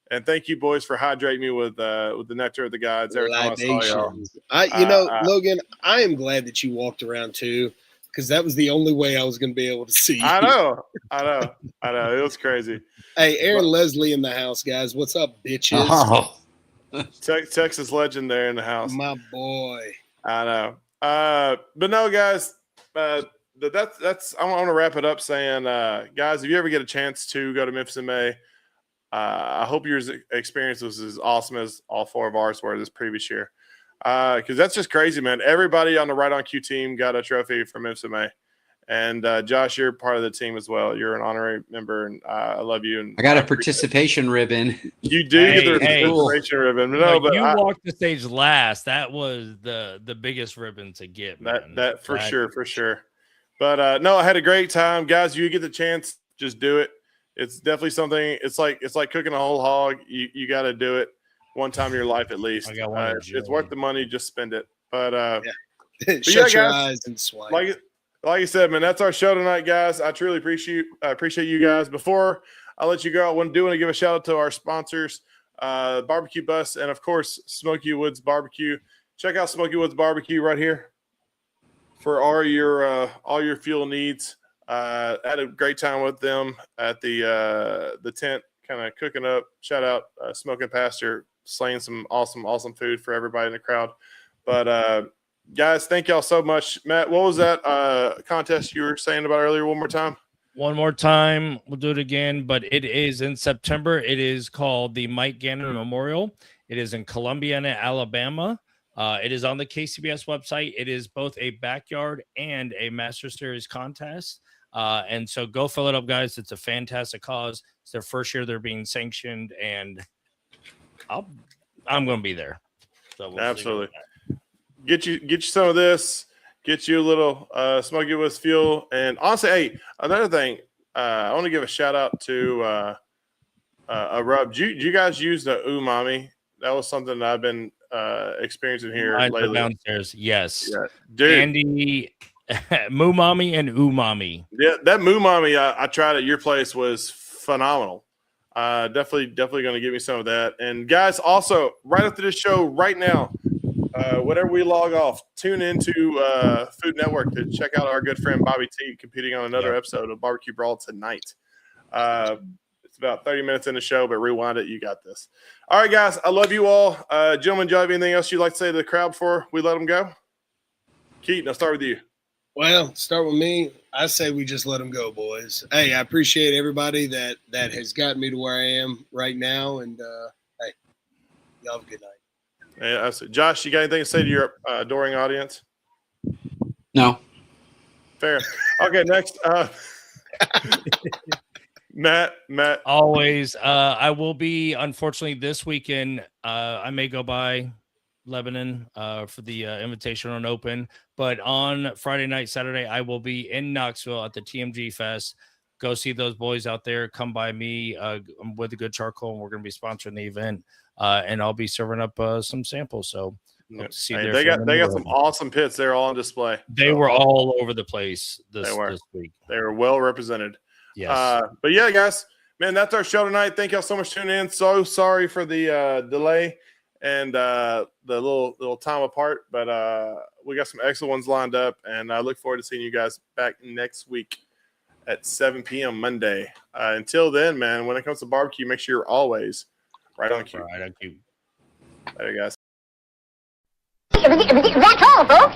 and thank you boys for hydrating me with the nectar of the gods every time I saw y'all. Logan, I am glad that you walked around too. Because that was the only way I was going to be able to see you. I know. It was crazy. Hey, Aaron Leslie in the house, guys. What's up, bitches? Oh. Texas legend there in the house. My boy. I know. But no, guys, that's I want to wrap it up saying, guys, if you ever get a chance to go to Memphis in May, I hope your experience was as awesome as all four of ours were this previous year. Because that's just crazy, man. Everybody on the Right On Cue team got a trophy from Memphis in May. And Josh, you're part of the team as well. You're an honorary member, and I love you. And I got a participation ribbon. You do get the participation ribbon. No, but you walked the stage last. That was the biggest ribbon to get, man. That for sure. But no, I had a great time, guys. You get the chance, just do it. It's definitely something. It's like cooking a whole hog. You got to do it one time in your life at least. It's worth the money. Just spend it. But shut your eyes and swipe. Like I said, man, that's our show tonight, guys. I truly appreciate you guys. Before I let you go, I want to give a shout out to our sponsors, Barbecue Bus, and of course, Smoky Woods Barbecue. Check out Smoky Woods Barbecue right here for all your fuel needs. I had a great time with them at the tent, kind of cooking up. Shout out Smoking Pastor, slaying some awesome food for everybody in the crowd. But guys, thank y'all so much. Matt, what was that contest you were saying about earlier? One more time. One more time. We'll do it again, but it is in September. It is called the Mike Gannon Memorial. It is in Columbiana, Alabama. It is on the KCBS website. It is both a backyard and a Master Series contest. And so go fill it up, guys. It's a fantastic cause. It's their first year they're being sanctioned, and I'm going to be there. So we'll absolutely get you some of this. Get you a little Smoky Woods fuel. And honestly, hey, another thing, I want to give a shout out to a rub. Did you guys use the umami? That was something that I've been experiencing here lately. Downstairs, yes. Yeah. Dude. Andy, Mumami and umami. Yeah, that Mumami I tried at your place was phenomenal. Definitely going to give me some of that. And guys, also right after this show right now, whenever we log off, tune into Food Network to check out our good friend Bobby T competing on another episode of Barbecue Brawl tonight. It's about 30 minutes in the show, but rewind it. You got this. All right, guys. I love you all. Gentlemen, do you have anything else you'd like to say to the crowd before we let them go? Keaton, I'll start with you. Well, start with me. I say we just let them go, boys. Hey, I appreciate everybody that has gotten me to where I am right now. And, hey, y'all have a good night. Yeah, Josh, you got anything to say to your adoring audience? No. Fair. Okay, next. Matt. Always. I will be, unfortunately, this weekend. I may go by Lebanon for the Invitational and Open, but on Friday night, Saturday, I will be in Knoxville at the TMG Fest. Go see those boys out there. Come by me. I'm with a good charcoal, and we're going to be sponsoring the event. And I'll be serving up some samples. So see they got some awesome pits there all on display. They were all over the place this week. They were well represented. Yes. But yeah, guys, man, that's our show tonight. Thank y'all so much for tuning in. So sorry for the delay and the little time apart, but we got some excellent ones lined up, and I look forward to seeing you guys back next week at 7 p.m. Monday. Until then, man, when it comes to barbecue, make sure you're always right on cue. Right on cue. Later, guys. That's all, folks.